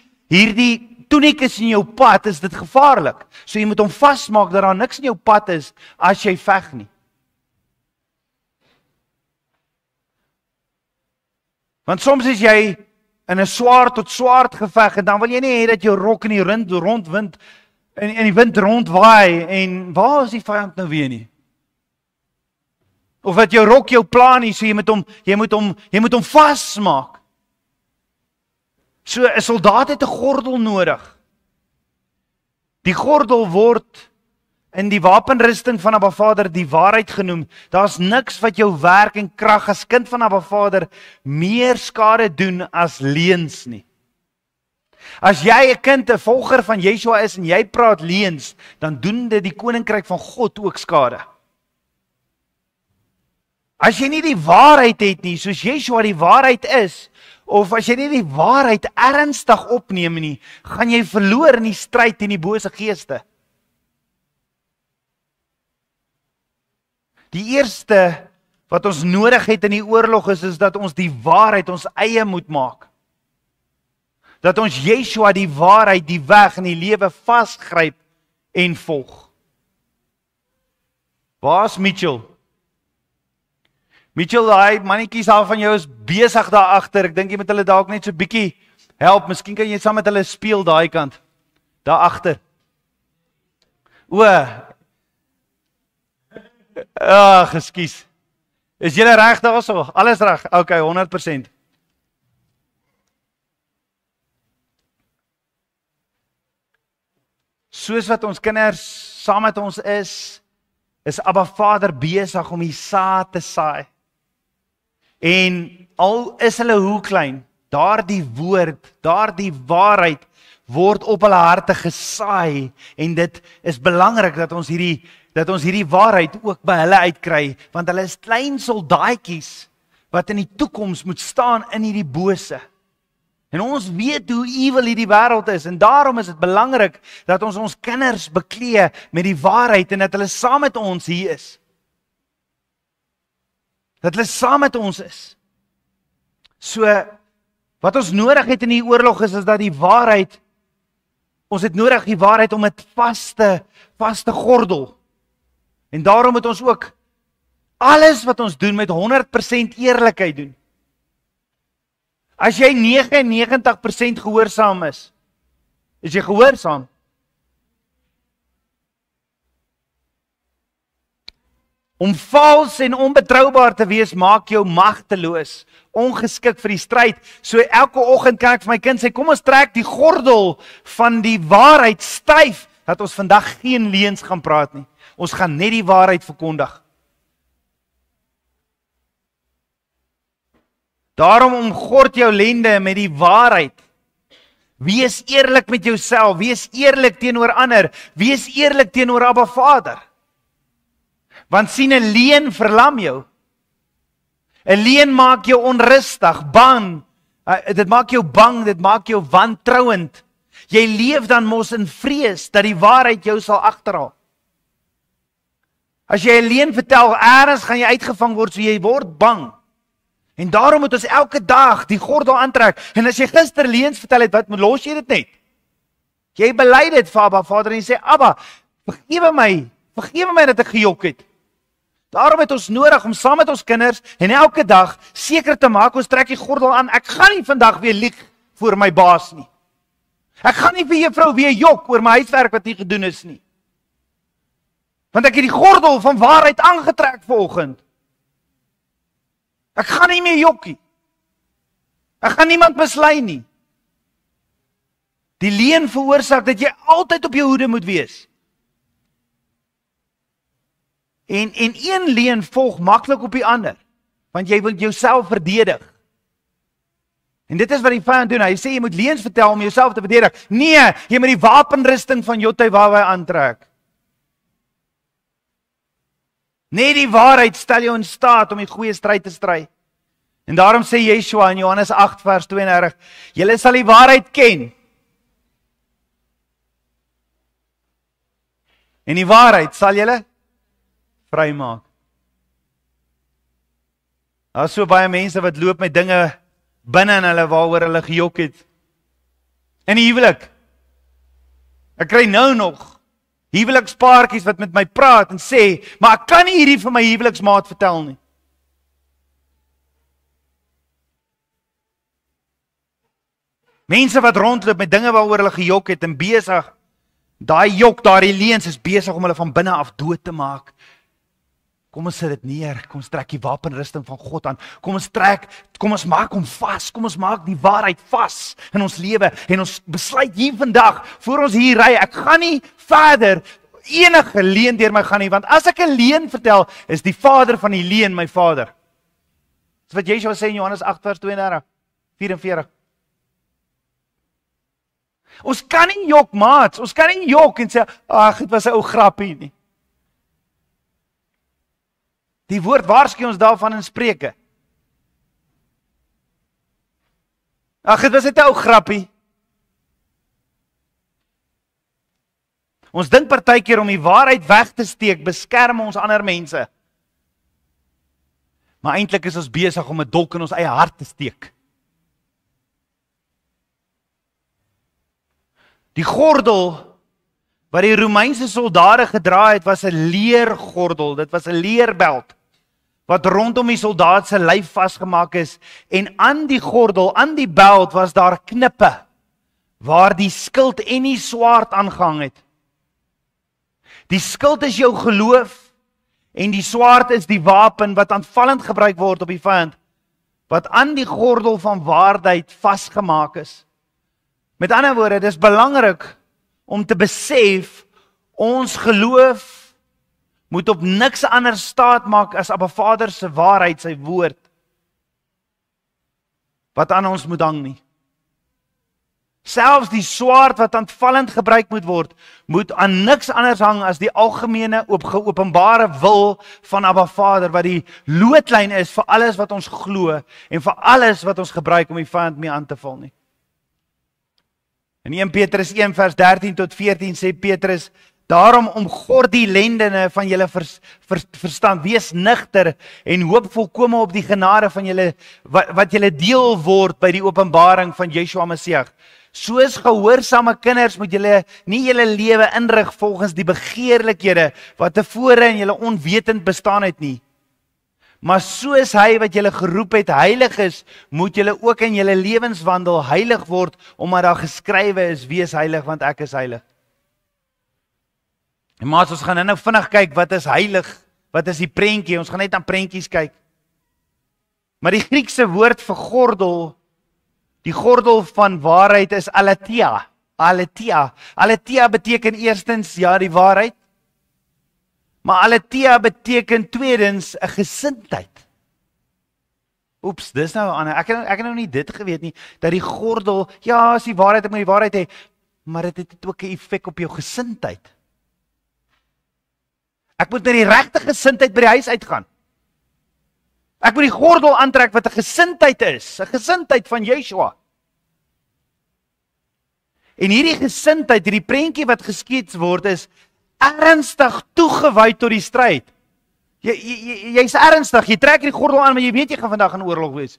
tuniek is in jou pad, is dit gevaarlik. So jy moet hom vasmaak dat daar niks in jou pad is as jy veg nie. Want soms is jy in 'n swaard tot swaard geveg en dan wil jy nie hê dat jou rok in die rondwind en die wind rondwaai en waar is die vyand nou weer nie? Of dat jou rok jou pla nie, so jy moet hom vasmaak. So 'n soldaat het 'n gordel nodig. Die gordel word in die wapenrusting van Abba Vader die waarheid genoem. Daar's niks wat jou werk en krag as kind van Abba Vader meer skade doen as leuns nie. As jy 'n kind, 'n volger van Yeshua is en jy praat leuns, dan doen dit die koninkryk van God ook skade. As jy nie die waarheid het nie, soos Yeshua die waarheid is, of as jy nie die waarheid ernstig opneem nie, gaan jy verloor in die stryd teen die bose geeste. Die eerste wat ons nodig het in die oorlog is dat ons die waarheid ons eie moet maak. Dat ons Yeshua die waarheid, die weg en die lewe vasgryp en volg. Waar's Mitchell? Mitchell, daai mannetjies daar van jou is besig daar agter. Ek dink jy moet hulle dalk net so bietjie help. Miskien kan jy saam met hulle speel daai kant. Daar agter. Ekskuus. Is julle reg daarso? Alles reg? Okay, 100%. Soos wat ons kinders saam met ons is Abba Vader besig om die saad te saai. En al is hulle hoe klein, daardie woord, daardie waarheid word op hulle harte gesaai en dit is belangrik dat ons hierdie waarheid ook by hulle uitkry, want hulle is klein soldaatjies wat in die toekoms moet staan in hierdie bose. En ons weet hoe evil hierdie wêreld is en daarom is dit belangrik dat ons kinders beklee met die waarheid en dat hulle saam met ons hier is. Dat hulle saam met ons is. So, wat ons nodig het in die oorlog is dat die waarheid, ons het nodig die waarheid om 'n vaste gordel. En daarom moet ons ook alles wat ons doen met 100% eerlikheid doen. As jy 99% gehoorsaam is jy gehoorsaam. Om vals en onbetroubaar te wees maak jou magteloos, ongeskik vir die stryd. So elke oggend kan ek vir my kind sê, kom ons trek die gordel van die waarheid styf, dat ons vandag geen leuns gaan praat nie. Ons gaan net die waarheid verkondig. Daarom omgord jou lende met die waarheid. Wees eerlik met jouself, wees eerlik teenoor ander, wees eerlik teenoor Abba Vader. Want sien, 'n leuen verlam jou. 'n Leuen maak jou onrustig, bang. Dit maak jou bang, dit maak jou wantrouend. Jy leef dan mos in vrees dat die waarheid jou sal agterhaal. As jy 'n leuen vertel, eers gaan jy uitgevang word, so jy word bang. En daarom moet ons elke dag die gordel aantrek. En as jy gister leuns vertel het, wat los jy dit net? Jy bely dit vir Abba Vader en jy sê, Abba, vergewe my dat ek gejok het. Daarom het ons nodig om saam met ons kinders en elke dag seker te maak, ons trek die gordel aan. Ek gaan nie vandag weer lieg voor my baas nie. Ek gaan nie vir juffrou weer jok oor my huiswerk wat nie gedoen is nie. Want ek het die gordel van waarheid aangetrek vanoggend. Ek gaan nie meer jokkie. Ek gaan niemand mislei nie. Die leuen veroorsaak dat jy altyd op jou hoede moet wees. En een leuen volg maklik op die ander, want jy wil jouself verdedig. En dit is wat die vyand doen. Hy sê jy moet leuns vertel om jouself te verdedig. Nee, jy moet die wapenrusting van Jothai aantrek. Net die waarheid stel jou in staat om die goeie stryd te stry. En daarom sê Yeshua in Johannes 8 vers 32, julle sal die waarheid ken. En die waarheid sal julle vrymaak. Daar is so baie mense wat loop met dinge binne in hulle waaroor hulle gejok het. In die huwelik. Ek kry nou nog huwelikspaartjies wat met my praat en sê, maar ek kan nie hierdie vir my huweliksmaat vertel nie. Mense wat rondloop met dinge waaroor hulle gejok het en besig, daai jok, daai leuns is besig om hulle van binne af dood te maak. Kom ons sit dit neer, kom ons trek die wapenrusting van God aan, kom ons maak hom vas, kom ons maak die waarheid vas in ons lewe, en ons besluit hier vandag, voor ons hier ry, ek gaan nie verder enige leuen deur my gaan nie, want as ek 'n leuen vertel, is die vader van die leuen my vader. Dis wat Yeshua sê in Johannes 8 vers 32, 44. Ons kan nie jok, maats, ons kan nie jok en sê, ag, dit was 'n ou grappie nie. Die woord waarsku ons daarvan in Spreuke. Ag, dit was net 'n ou grappie. Ons dink partykeer om die waarheid weg te steek, beskerm ons ander mense. Maar eintlik is ons besig om 'n dolk in ons eie hart te steek. Die gordel wat die Romeinse soldate gedra het, was 'n leergordel, dit was 'n leerbelt, wat rondom die soldaat se lyf vasgemaak is, en aan die gordel, aan die belt, was daar knippe, waar die skild en die swaard aangehang het. Die skild is jou geloof, en die swaard is die wapen, wat aanvallend gebruik word op die vyand, wat aan die gordel van waarheid vasgemaak is. Met ander woorde, dit is belangrik om te besef, ons geloof moet op niks anders staat maak as Abba Vader se waarheid, sy woord, wat aan ons moet hang nie. Selfs die swaard wat aanvallend gebruik moet word, moet aan niks anders hang as die algemene geopenbare wil van Abba Vader, wat die loodlyn is vir alles wat ons glo, en vir alles wat ons gebruik om die vyand mee aan te val nie. In 1 Petrus 1 vers 13 tot 14 sê Petrus, daarom omgord die lendene van julle verstand, wees nigter en hoop volkome op die genade van julle, wat julle deel word by die openbaring van Yeshua Messias. Soos gehoorsame kinders moet julle nie julle lewe inrig volgens die begeerlikhede wat tevore in julle onwetend bestaan het nie. Maar soos hy wat julle geroep het heilig is, moet julle ook in julle lewenswandel heilig word, omdat daar geskrywe is, wees heilig, want ek is heilig. En maar ons gaan nou vinnig kyk, wat is heilig, wat is die prentjie, ons gaan net aan prentjies kyk. Maar die Griekse woord vir gordel, die gordel van waarheid is aletheia. Aletheia. Aletheia beteken eerstens, ja, die waarheid, maar aletheia beteken tweedens 'n gesindheid. Oeps, dis nou aan. Ek het nou nie dit geweet nie, dat die gordel, ja, as die waarheid, ek moet die waarheid hê, maar dit het ook 'n effek op jou gesindheid. Ek moet met die regte gesindheid by die huis uitgaan. Ek moet die gordel aantrek wat 'n gesindheid is, 'n gesindheid van Yeshua. En hierdie gesindheid, hierdie prentjie wat geskets word is ernstig toegewy tot die stryd. Jy's ernstig, jy trek die gordel aan, maar jy weet jy gaan vandag in oorlog wees.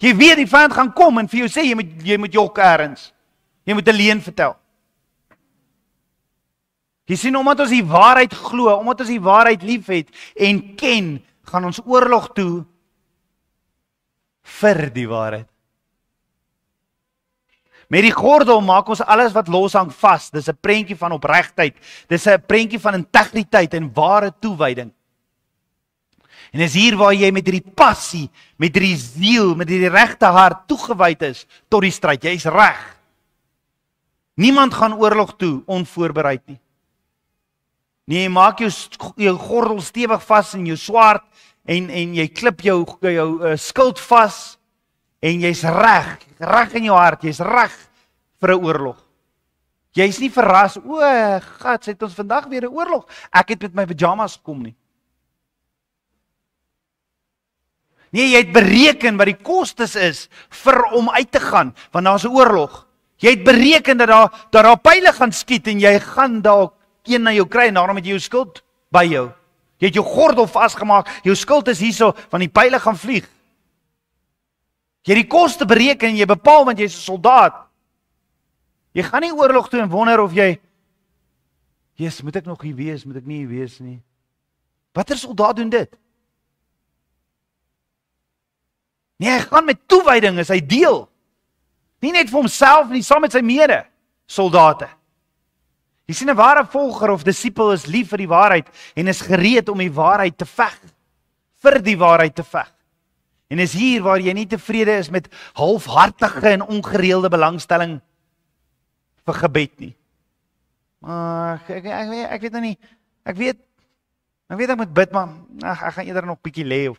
Jy weet die vyand gaan kom en vir jou sê jy moet jok erns. Jy moet 'n leuen vertel. Jy sien, omdat ons die waarheid glo, omdat ons die waarheid liefhet en ken, gaan ons oorlog toe vir die waarheid. Met die gordel maak ons alles wat loshang vas. Dis 'n prentjie van opregtheid. Dis 'n prentjie van integriteit en ware toewyding. En dis hier waar jy met hierdie passie, met hierdie ziel, met hierdie regte hart toegewyd is tot die stryd. Jy's reg. Niemand gaan oorlog toe onvoorbereid nie. Nee, jy maak jou gordel stewig vas in jou swaard en jy klip jou skild vas en jy's reg in jou hart, jy's reg vir 'n oorlog. Jy's nie verras, o, God, het ons vandag weer 'n oorlog. Ek het met my pyjamas gekom nie. Nee, jy het bereken wat die kostes is om uit te gaan, want daar's 'n oorlog. Jy het bereken dat daar pile gaan skiet en jy gaan dalk een na jou kry en daarom het jy jou skild by jou. Jy het jou gordel vasgemaak, jou skild is hierso, want die pile gaan vlieg. Jy het die koste bereken en jy bepaal want jy's 'n soldaat. Jy gaan nie oorlog toe en wonder of Jesus, moet ek nog hier wees, moet ek nie hier wees nie. Watter soldaat doen dit? Nee, hy gaan met toewyding, is hy deel. Nie net vir homself nie, saam met sy mede soldate. Jy sien, 'n ware volger of disipel is lief vir die waarheid en is gereed om die waarheid te veg, vir die waarheid te veg. En is hier waar jy nie tevrede is met halfhartige en ongereelde belangstelling vir gebed nie. Maar ek weet nou nie, ek weet ek moet bid, maar ek gaan eerder nog bietjie lê of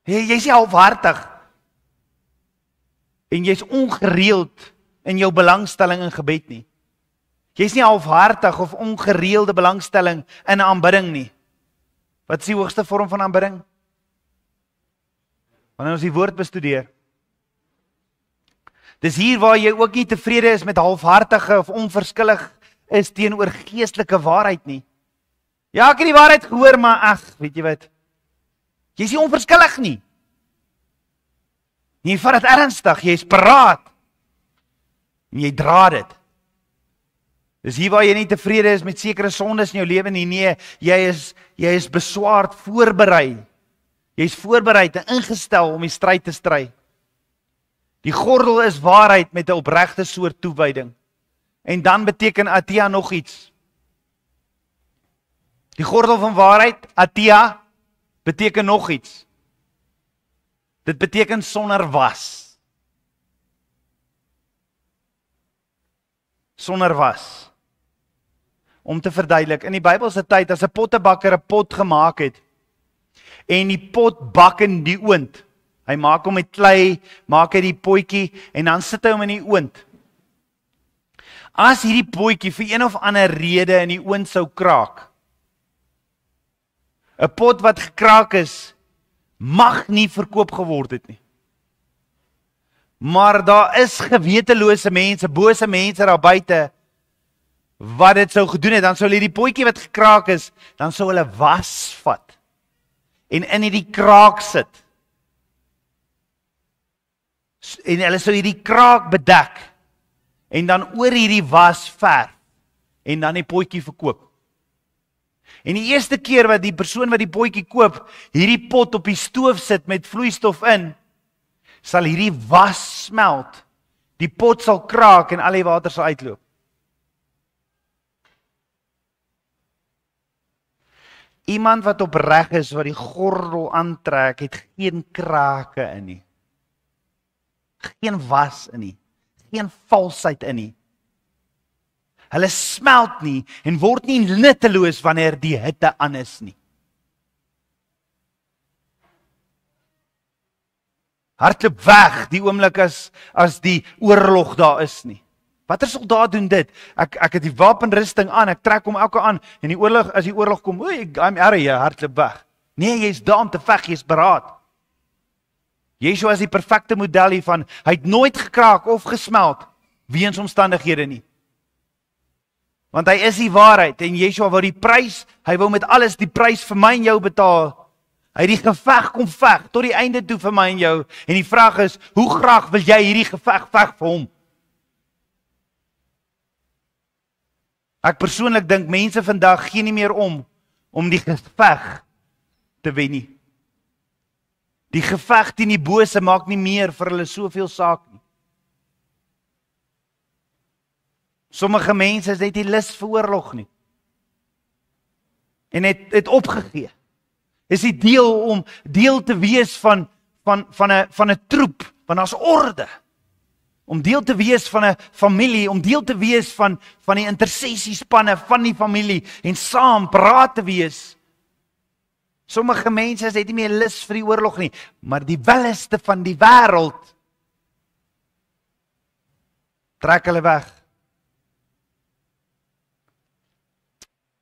jy's nie halfhartig en jy's ongereeld in jou belangstelling in gebed nie. Jy's nie halfhartig of ongereelde belangstelling in aanbidding nie. Wat is die hoogste vorm van aanbidding? Wanneer ons die woord bestudeer. Dis hier waar jy ook nie tevrede is met halfhartige of onverskillig is teenoor geestelike waarheid nie. Ja, ek het die waarheid gehoor, maar weet jy wat? Jy is nie onverskillig nie. Jy vat dit ernstig, jy is paraat. En jy dra dit. Dis hier waar jy nie tevrede is met sekere sondes in jou lewe nie. Nee, jy is beswaard, voorberei. Jy is voorbereid en ingestel om die stryd te stry. Die gordel is waarheid met 'n opregte soort toewyding. En dan beteken Atia nog iets. Die gordel van waarheid, Atia, beteken nog iets. Dit beteken sonder was. Sonder was. Om te verduidelik, in die Bybelse tyd, as 'n pottebakker 'n pot gemaak het, en die pot bak in die oond, hy maak hom met klei, maak hy die potjie, en dan sit hy hom in die oond. As hierdie potjie vir een of ander rede in die oond sou kraak, 'n pot wat gekraak is, mag nie verkoop geword het nie. Maar daar is gewetelose mense, bose mense daar buite, wat dit sou gedoen het, dan sou hulle die potjie wat gekraak is, dan sou hulle was vat, en in hierdie kraak sit, en hulle sou hierdie kraak bedek, en dan oor hierdie was verf, en dan die potjie verkoop. En die eerste keer wat die persoon wat die potjie koop, hierdie pot op die stoof sit met vloeistof in, sal hierdie was smelt, die pot sal kraak en al die water sal uitloop. Iemand wat opreg is, wat die gordel aantrek, het geen krake in nie. Geen was in nie. Geen valsheid in nie. Hulle smelt nie en word nie nutteloos wanneer die hitte aan is nie. Hardloop weg die oomblik as die oorlog daar is nie. Watter soldaat doen dit? Ek het die wapenrusting aan, ek trek hom elke aan en die oorlog, as die oorlog kom, I'm out of here, hardloop weg. Nee, jy's daar om te veg, jy's beraad. Yeshua is die perfekte model hiervan. Hy het nooit gekraak of gesmeld weens omstandighede nie. Want hy is die waarheid en Yeshua wou die prys, hy wou met alles die prys vir my en jou betaal. Hy het die geveg kom veg tot die einde toe vir my en jou. En die vraag is, hoe graag wil jy hierdie geveg veg vir hom? Ek persoonlik dink mense vandag gee nie meer om die geveg te wen nie. Die geveg teen die bose maak nie meer vir hulle soveel saak nie. Sommige mense is net nie lus vir oorlog nie. En het opgegee. Is die deel te wees van 'n troep, want daar's orde. Om deel te wees van 'n familie, om deel te wees van die intersessiespanne van die familie en saam praat te wees. Sommige mense het nie meer lus vir die oorlog nie, maar die welleste van die wêreld trek hulle weg.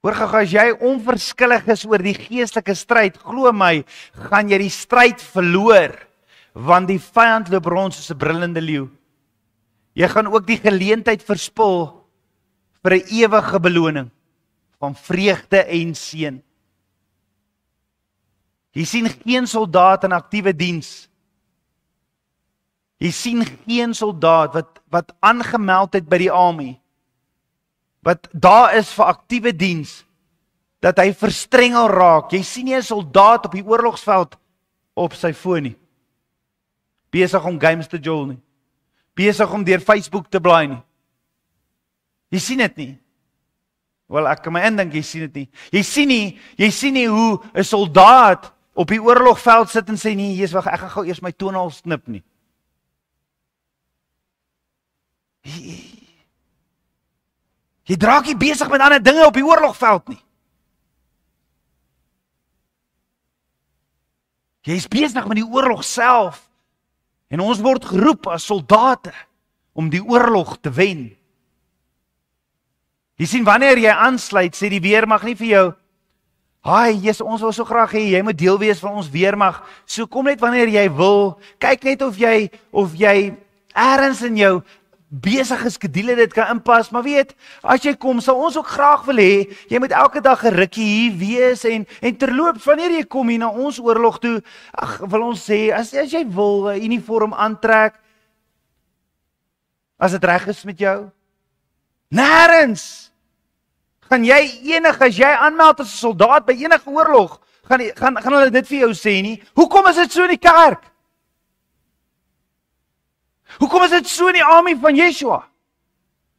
Hoor gou, as jy onverskillig is oor die geestelike stryd, glo my, gaan jy die stryd verloor, want die vyand loop rond soos 'n brullende leeu. Jy gaan ook die geleentheid verspil vir 'n ewige beloning van vreugde en seën. Jy sien geen soldaat in aktiewe diens. Jy sien geen soldaat wat aangemeld het by die army, wat daar is vir aktiewe diens, dat hy verstrengel raak. Jy sien nie 'n soldaat op die oorlogsveld op sy foon nie, besig om games te jol nie, besig om deur Facebook te blaai nie. Jy sien dit nie. Wel, ek kan my indink, jy sien dit nie. Jy sien nie hoe 'n soldaat op die oorlogveld sit en sê, nee, Jesus, wag, ek gaan gou eers my toenails knip nie. Jy draak nie besig met ander dinge op die oorlogveld nie. Jy is besig met die oorlog self. En ons word geroep as soldate om die oorlog te wen. Jy sien, wanneer jy aansluit, sê die weermag nie vir jou, "Haai, Jesus, ons wil so graag hê jy moet deel wees van ons weermag. So kom net wanneer jy wil. Kyk net of jy ergens in jou besige skedule dit kan inpas, maar weet, as jy kom, sal ons ook graag wil hê, jy moet elke dag 'n rukkie hier wees en terloops, wanneer jy kom hier na ons oorlog toe, wil ons sê, as jy wil 'n uniform aantrek, as dit reg is met jou, nêrens gaan jy as jy aanmeld as 'n soldaat by enige oorlog, gaan hulle dit vir jou sê nie. Hoekom is dit so in die kerk? Hoekom is dit so in die army van Yeshua?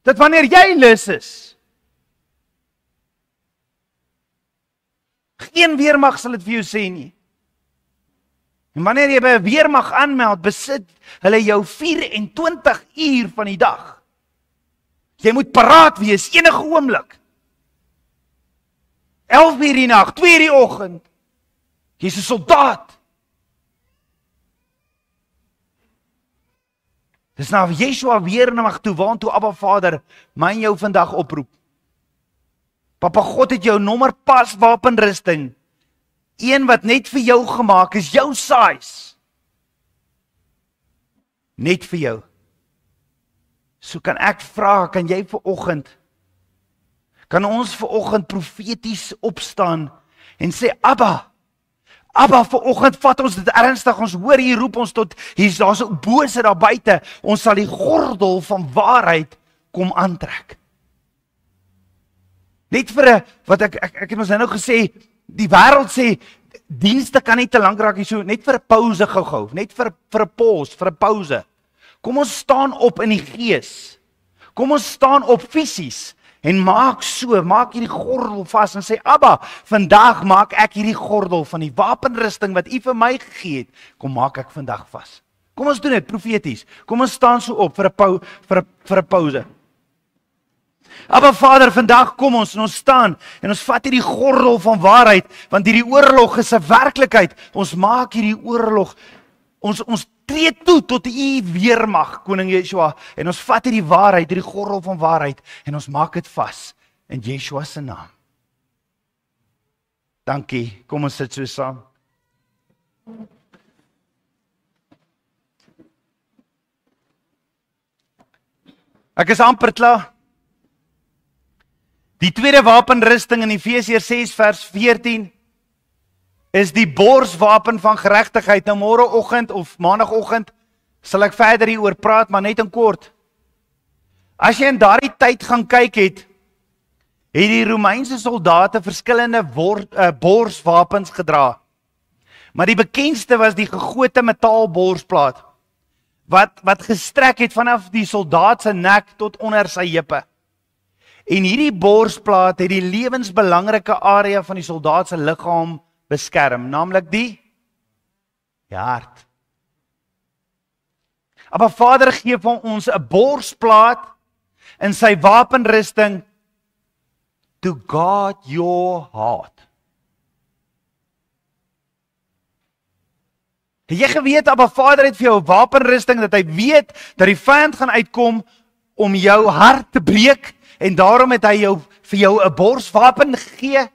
Dat wanneer jy lus is, geen weermag sal dit vir jou sê nie. En wanneer jy by 'n weermag aanmeld, besit hulle jou 24 uur van die dag. Jy moet paraat wees enige oomblik. 11 uur die nag, 2 uur die oggend. Jy's 'n soldaat. Dis nou Yeshua weer na mag toe, waantoe Abba Vader my en jou vandag oproep. Papa God het jou nommerpas wapenrusting, een wat net vir jou gemaak is, jou size. Net vir jou. So kan ek vra, kan jy vanoggend, kan ons vanoggend profeties opstaan en sê, Abba, vanoggend vat ons dit ernstig, ons hoor hier roep ons tot, daar's so bose daar buite, ons sal die gordel van waarheid kom aantrek. Net vir wat ek het ons nou gesê, die wêreld sê, dienste kan nie te lank raak nie, so net vir 'n pouse gou, net vir 'n pause, vir 'n pouse. Kom ons staan op in die gees, kom ons staan op fisies, en maak hierdie gordel vas en sê, Abba, vandag maak ek hierdie gordel van die wapenrusting wat U vir my gegee het, kom maak ek vandag vas. Kom ons doen dit profeties. Kom ons staan so op vir 'n pouse. Abba Vader, vandag kom ons en ons staan en ons vat hierdie gordel van waarheid, want hierdie oorlog is 'n werklikheid. Ons maak hierdie oorlog Ons tree toe tot U weermag, koning Yeshua, en ons vat hierdie waarheid, hierdie gordel van waarheid, en ons maak dit vas in Yeshua se naam. Dankie, kom ons sit so saam. Ek is amper klaar. Die tweede wapenrusting in Efesiërs 6 vers 14 is die borswapen van geregtigheid. Nou môreoggend of maandagooggend sal ek verder hieroor praat, maar net in kort. As jy in daardie tyd gaan kyk het die Romeinse soldate verskillende borswapens gedra. Maar die bekendste was die gegote metaalborsplaat wat gestrek het vanaf die soldaat se nek tot onder sy heupe. En hierdie borsplaat het die lewensbelangrike area van die soldaat se liggaam beskerm, naamlik die hart. Maar Vader gee vir ons 'n borsplaat in sy wapenrusting to guard your heart. Het jy geweet, Vader het vir jou 'n wapenrusting dat hy weet dat die vyand gaan uitkom om jou hart te breek en daarom het hy vir jou 'n borswapen gegee?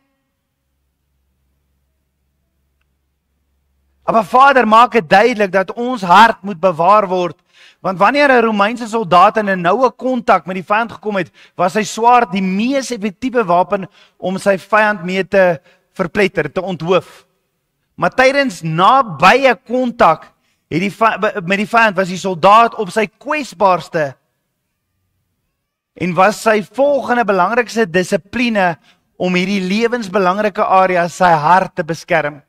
Maar Vader maak dit duidelik dat ons hart moet bewaar word, want wanneer 'n Romeinse soldaat in 'n noue kontak met die vyand gekom het, was sy swaard die mees effektiewe wapen om sy vyand mee te verpletter, te onthoof. Maar tydens nabye kontak met die vyand was die soldaat op sy kwesbaarste en was sy volgende belangrikste dissipline om hierdie lewensbelangrike area, sy hart te beskerm.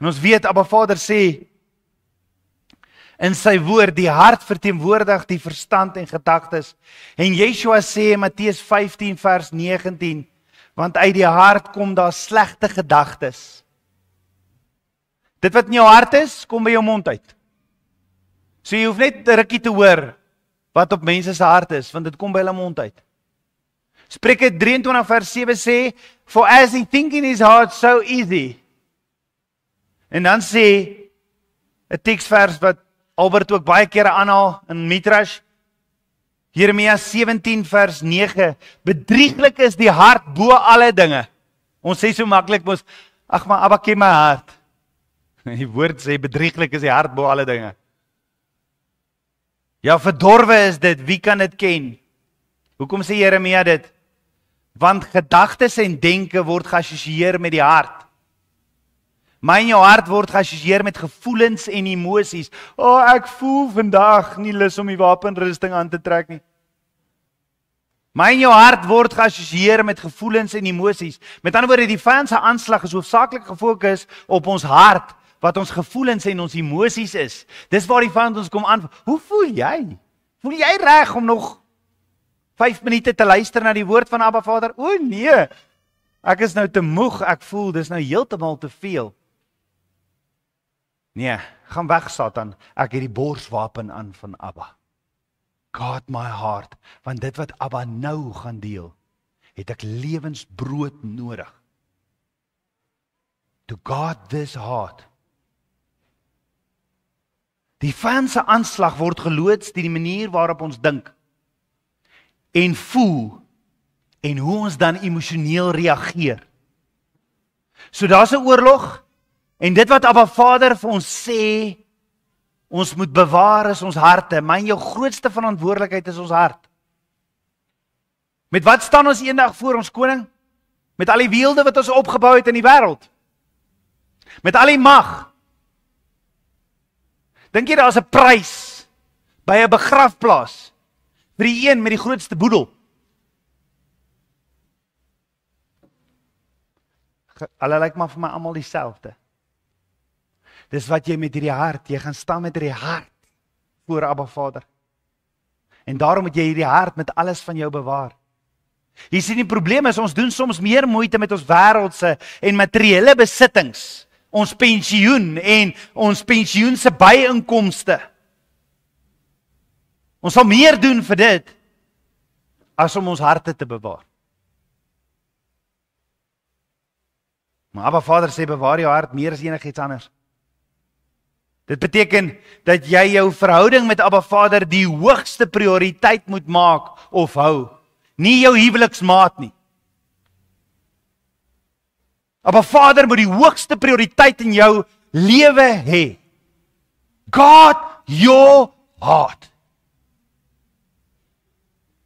En ons weet, Vader sê in sy woord, die hart verteenwoordig die verstand en gedagtes. En Yeshua sê in Matteus 15 vers 19, want uit die hart kom daar slegte gedagtes. Dit wat in jou hart is, kom by jou mond uit. So jy hoef net 'n rukkie te hoor wat op mense se hart is, want dit kom by hulle mond uit. Spreuke 23 vers 7 sê, for as he think in his heart, so easy. En dan sê 'n teksvers wat Albert ook baie kere aanhaal in Midrash, Jeremia 17 vers 9, bedrieglik is die hart bo alle dinge. Ons sê so maklik mos, ag maar Abba ken my hart. Die woord sê bedrieglik is die hart bo alle dinge. Ja, verdorwe is dit, wie kan dit ken? Hoekom sê Jeremia dit? Want gedagtes en denke word geassosieer met die hart. Maar in jou hart word geassosieer met gevoelens en emosies. Ek voel vandag nie lus om die wapenrusting aan te trek nie. Maar in jou hart word geassosieer met gevoelens en emosies. Met ander woorde, die vyand se aanslag is hoofsaaklik gefokus op ons hart, wat ons gevoelens en ons emosies is. Dis waar die vyand ons kom aan. Hoe voel jy? Voel jy reg om nog 5 minute te luister na die woord van Abba Vader? O nee, ek is nou te moeg, ek voel, dis nou heeltemal te veel. Nee, gaan weg Satan, ek het die borswapen aan van Abba. Guard my heart, want dit wat Abba nou gaan deel, het ek lewensbrood nodig. To guard this heart. Die vyand se aanslag word geloods deur die manier waarop ons dink en voel en hoe ons dan emosioneel reageer. So daar's 'n oorlog en dit wat Abba Vader vir ons sê, ons moet bewaar is ons harte. Maar jou grootste verantwoordelikheid is ons hart. Met wat staan ons eendag voor ons koning? Met al die weelde wat ons opgebou het in die wêreld. Met al die mag. Dink jy daar's 'n prys by 'n begrafplaas vir die een met die grootste boedel? Hulle lyk maar vir my almal dieselfde. Dis wat jy met hierdie hart, jy gaan staan met hierdie hart voor Abba Vader. En daarom moet jy hierdie hart met alles van jou bewaar. Jy sien die probleem is, ons doen soms meer moeite met ons wêreldse en materiële besittings, ons pensioen en ons pensioen se byinkomste. Ons sal meer doen vir dit, as om ons harte te bewaar. Maar Abba Vader sê, bewaar jou hart meer as enigiets anders. Dit beteken dat jy jou verhouding met Abba Vader die hoogste prioriteit moet maak of hou. Nie jou huweliksmaat nie. Abba Vader moet die hoogste prioriteit in jou lewe hê. God your heart.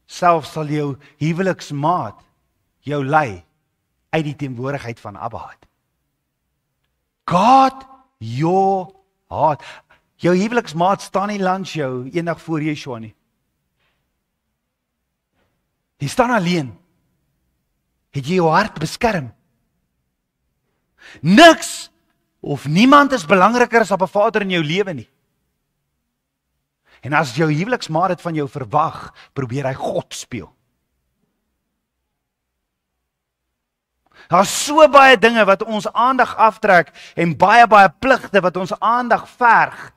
Selfs sal jou huweliksmaat jou lei uit die teenwoordigheid van Abba. God your heart. Jou huweliksmaat staan nie langs jou eendag voor Yeshua nie. Jy staan alleen. Het jy jou hart beskerm? Niks of niemand is belangriker as Abba Vader in jou lewe nie. En as jou huweliksmaat dit van jou verwag, probeer hy God speel. Daar's so baie dinge wat ons aandag aftrek en baie pligte wat ons aandag verg,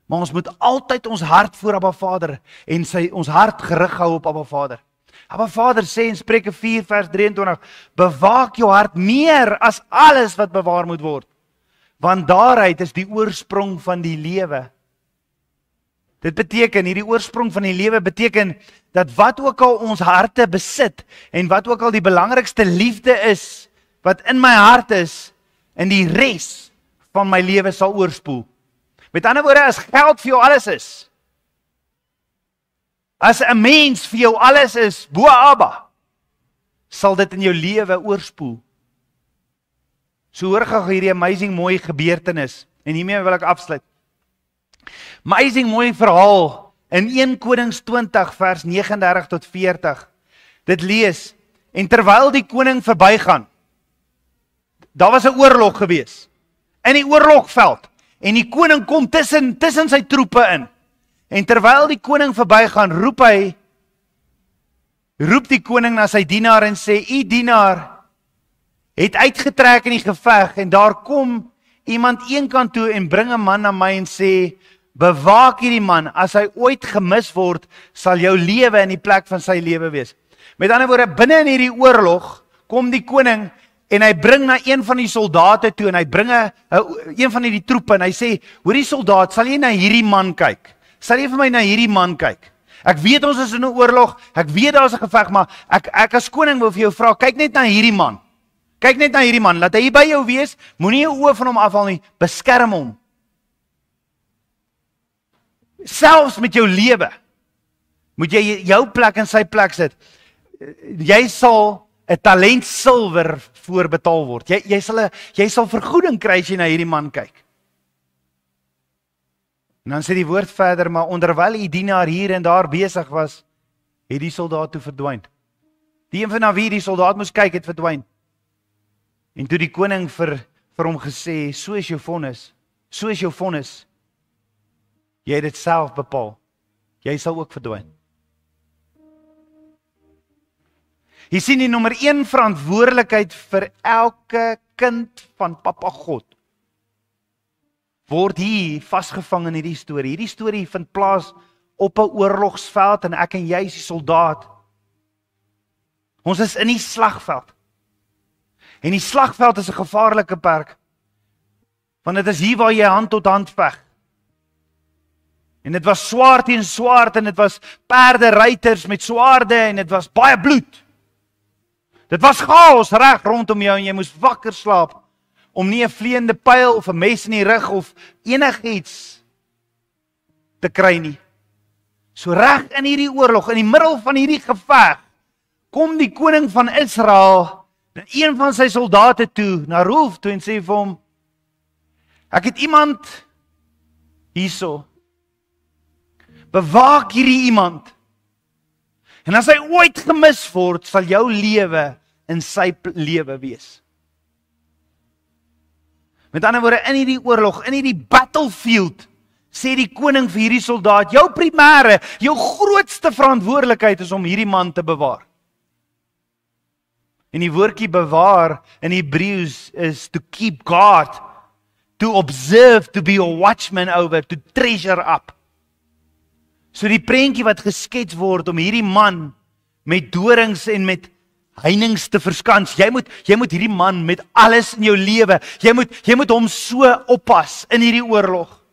maar ons moet altyd ons hart voor Abba Vader en ons hart gerig hou op Abba Vader. Abba Vader sê in Spreuke 4 vers 23, bewaak jou hart meer as alles wat bewaar moet word, want daaruit is die oorsprong van die lewe. Dit beteken, hierdie oorsprong van die lewe beteken, dat wat ook al ons harte besit, en wat ook al die belangrikste liefde is, wat in my hart is, en die res van my lewe sal oorspoel. Met ander woorde, as geld vir jou alles is, as 'n mens vir jou alles is, bo Abba, sal dit in jou lewe oorspoel. So hoor gou hierdie amazing mooi gebeurtenis, en hiermee wil ek afsluit. Amazing mooi verhaal, in 1 Konings 20 vers 39 tot 40, dit lees, en terwyl die koning verbygaan, daar was 'n oorlog gewees, in die oorlogveld, en die koning kom tussen sy troepe in, en terwyl die koning verbygaan, roep die koning na sy dienaar en sê, u dienaar het uitgetrek in die geveg, en daar kom iemand een kant toe en bring 'n man na my en sê, bewaak hierdie man, as hy ooit gemis word, sal jou lewe in die plek van sy lewe wees. Met ander woorde, binne in hierdie oorlog, kom die koning, en hy bring na een van die soldate toe, en hy bring een van die troepe, en hy sê, hoor die soldaat, sal jy na hierdie man kyk? Sal jy vir my na hierdie man kyk? Ek weet ons is in 'n oorlog, ek weet daar is 'n geveg, maar ek as koning wil vir jou vra, kyk net na hierdie man. Kyk net na hierdie man, laat hy by jou wees, moenie jou oë van hom afhaal nie, beskerm hom. Selfs met jou lewe, moet jy jou plek in sy plek sit. Jy sal 'n talent silwer voorbetaal word. Jy sal vergoeding kry as jy na hierdie man kyk. En dan sê die woord verder, maar onderwyl die dienaar hier en daar besig was, het die soldaat toe verdwyn. Die een van na wie die soldaat moes kyk, het verdwyn. En toe die koning vir hom gesê, so is jou vonnis, jy het dit self bepaal, jy sal ook verdwyn. Jy sien die nommer 1 verantwoordelikheid vir elke kind van Papa God, word hier vasgevang in hierdie storie. Hierdie storie vind plaas op 'n oorlogsveld, en ek en jy is die soldaat. Ons is in die slagveld. En die slagveld is 'n gevaarlike plek, want dit is hier waar jy hand tot hand veg. En dit was swaard teen swaard, en dit was perde ruiters met swaarde, en dit was baie bloed. Dit was chaos reg rondom jou, en jy moes wakker slaap, om nie 'n vleiende pyl of 'n mes in die rug of enigiets te kry nie. So reg in hierdie oorlog, in die middel van hierdie geveg, kom die koning van Israel na een van sy soldate toe, na Roof toe, en sê vir hom, ek het iemand hierso, bewaak hierdie iemand, en as hy ooit gemis word, sal jou lewe in sy lewe wees. Met ander woorde, in hierdie oorlog, in hierdie battlefield, sê die koning vir hierdie soldaat, jou primêre, jou grootste verantwoordelikheid is om hierdie man te bewaar. En die woordjie bewaar in Hebreëus is to keep guard, to observe, to be a watchman over, to treasure up. So die prentjie wat geskets word om hierdie man met dorings en met heininge te verskans. Jy moet hierdie man met alles in jou lewe, jy moet hom so oppas in hierdie oorlog.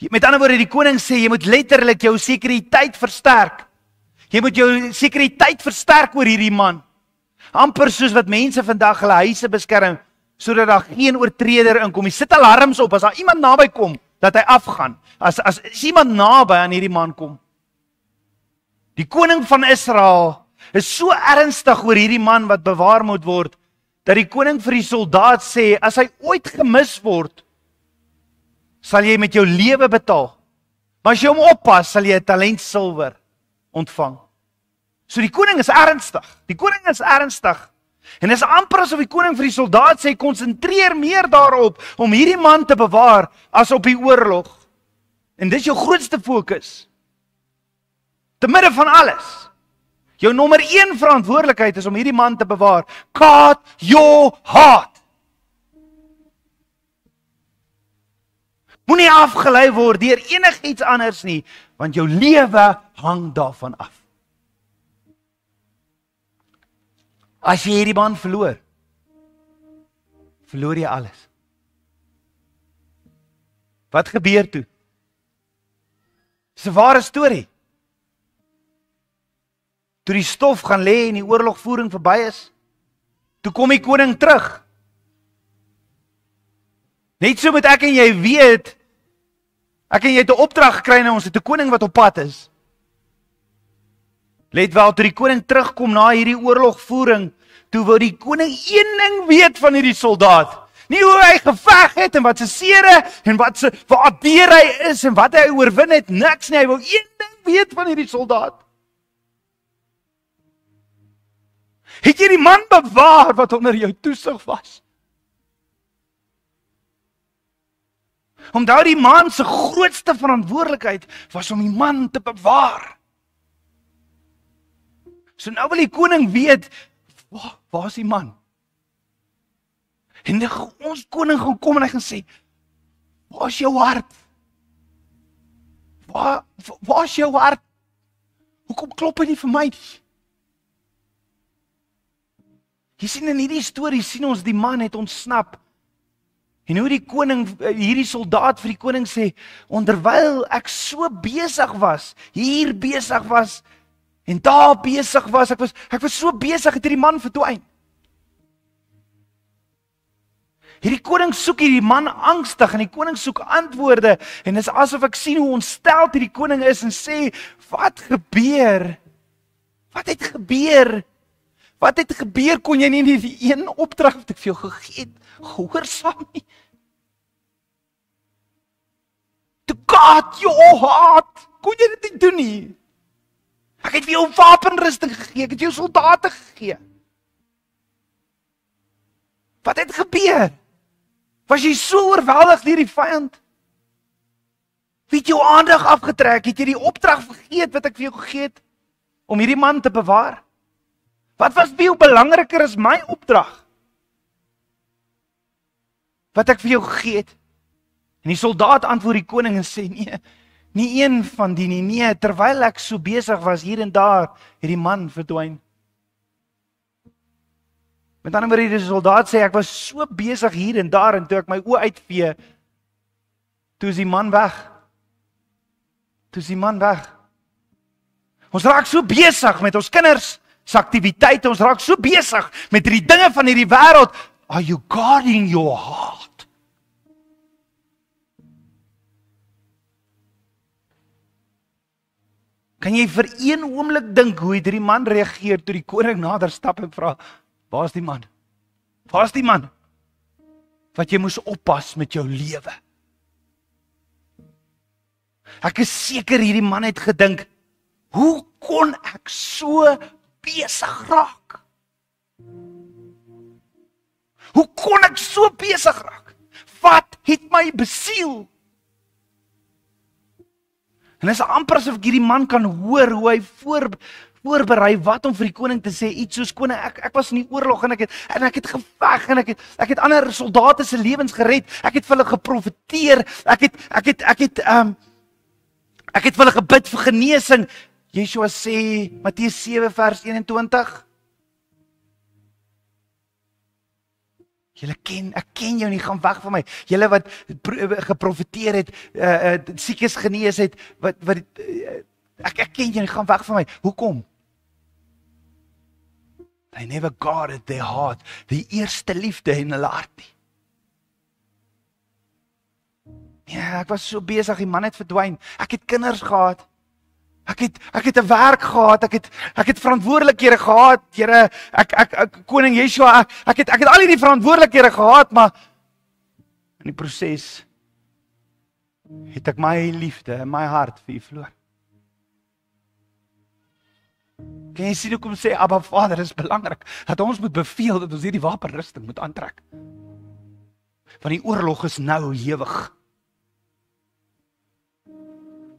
Met ander woorde, die koning sê, jy moet letterlik jou sekuriteit versterk. Jy moet jou sekuriteit versterk oor hierdie man. Amper soos wat mense vandag hulle huise beskerm, sodat daar geen oortreder inkom. Jy sit alarms op, as daar iemand naby kom, dat hy afgaan. As iemand naby aan hierdie man kom. Die koning van Israel is so ernstig oor hierdie man wat bewaar moet word, dat die koning vir die soldaat sê, as hy ooit gemis word, sal jy met jou lewe betaal. Maar as jy hom oppas, sal jy 'n talent silwer ontvang. So die koning is ernstig. Die koning is ernstig. En dit is amper asof die koning vir die soldaat sê, konsentreer meer daarop om hierdie man te bewaar as op die oorlog. En dis jou grootste fokus. Te midde van alles. Jou nommer 1 verantwoordelikheid is om hierdie man te bewaar. Guard your heart. Moenie afgelei word deur enigiets anders nie, want jou lewe hang daarvan af. As jy hierdie man verloor jy alles. Wat gebeur toe? Dis 'n ware storie. Toe die stof gaan lê en die oorlogvoering verby is, toe kom die koning terug. Net so moet ek en jy weet, ek en jy het 'n opdrag gekry en ons het 'n koning wat op pad is. Let wel, toe die koning terugkom na hierdie oorlogvoering, toe wou die koning een ding weet van hierdie soldaat. Nie hoe hy geveg het en wat se sere en wat deur hy is en wat hy oorwin het, niks nie. Hy wou een ding weet van hierdie soldaat. Het jy die man bewaar wat onder jou toesig was? Omdat die man se grootste verantwoordelikheid was om die man te bewaar. So nou wil die koning weet, waar is die man? En ons koning gaan kom en hy gaan sê, waar is jou hart? Waar is jou hart? Hoekom klop hy nie vir my nie? Jy sien in hierdie storie, sien ons die man het ontsnap. En hoe die koning, hierdie soldaat vir die koning sê, onderwyl ek so besig was, hier besig was, en daar besig was, ek was so besig, het hierdie man verdwyn. Hierdie koning soek hierdie man angstig, en die koning soek antwoorde, en dit is asof ek sien hoe ontsteld hierdie koning is, en sê, wat gebeur? Wat het gebeur? Wat het gebeur, kon jy nie die een opdrag wat ek vir jou gegee het, gehoorsaam nie? To guard your heart, kon jy dit nie doen nie? Ek het vir jou wapenrusting gegee, ek het jou soldate gegee. Wat het gebeur? Was jy so oorweldig deur die vyand? Wie het jou aandag afgetrek? Het jy die opdrag vergeet wat ek vir jou gegee het, om hierdie man te bewaar? Wat was veel belangriker as my opdrag? Wat ek vir jou gegee het? En die soldaat antwoord die koning en sê, nee, nie een van die nie, nee, terwyl ek so besig was hier en daar, het die man verdwyn. Met ander woorde, die soldaat sê, ek was so besig hier en daar, en toe ek my oë uitvee, toe is die man weg. Ons raak so besig met ons kinders, se aktiwiteite, ons raak so besig met die dinge van hierdie wêreld. Are you guarding your heart? Kan jy vir een oomblik dink hoe hierdie man reageer toe die koning nader stap en vra, waar is die man? Waar is die man? Wat jy moes oppas met jou lewe. Ek is seker hierdie man het gedink, hoe kon ek so besig raak? Hoe kon ek so besig raak? Wat het my besiel? En dit is amper asof ek hierdie man kan hoor hoe hy voorberei wat om vir die koning te sê, iets soos koning, ek was in die oorlog en ek het geveg en ek het ander soldate se lewens gered, ek het vir hulle geprofeteer, ek het vir hulle gebid vir genesing. Yeshua sê, Matteus 7 vers 21, Ek ken jou nie, gaan weg van my. Julle wat geprofeteer het, siekes genees het, ek ken jou nie, gaan weg van my. Hoekom? They never guarded their heart, die eerste liefde in hulle hart nie. Ja, ek was so besig, die man het verdwyn. Ek het kinders gehad. Ek het 'n werk gehad, ek het verantwoordelikhede gehad, Here, koning Yeshua, ek het al hierdie verantwoordelikhede gehad, maar in die proses het ek my liefde in my hart vir U verloor. Kan jy sien hoekom sê Abba Vader is belangrik, dat ons moet beveel dat ons hierdie wapenrusting moet aantrek. Want die oorlog is nou ewig.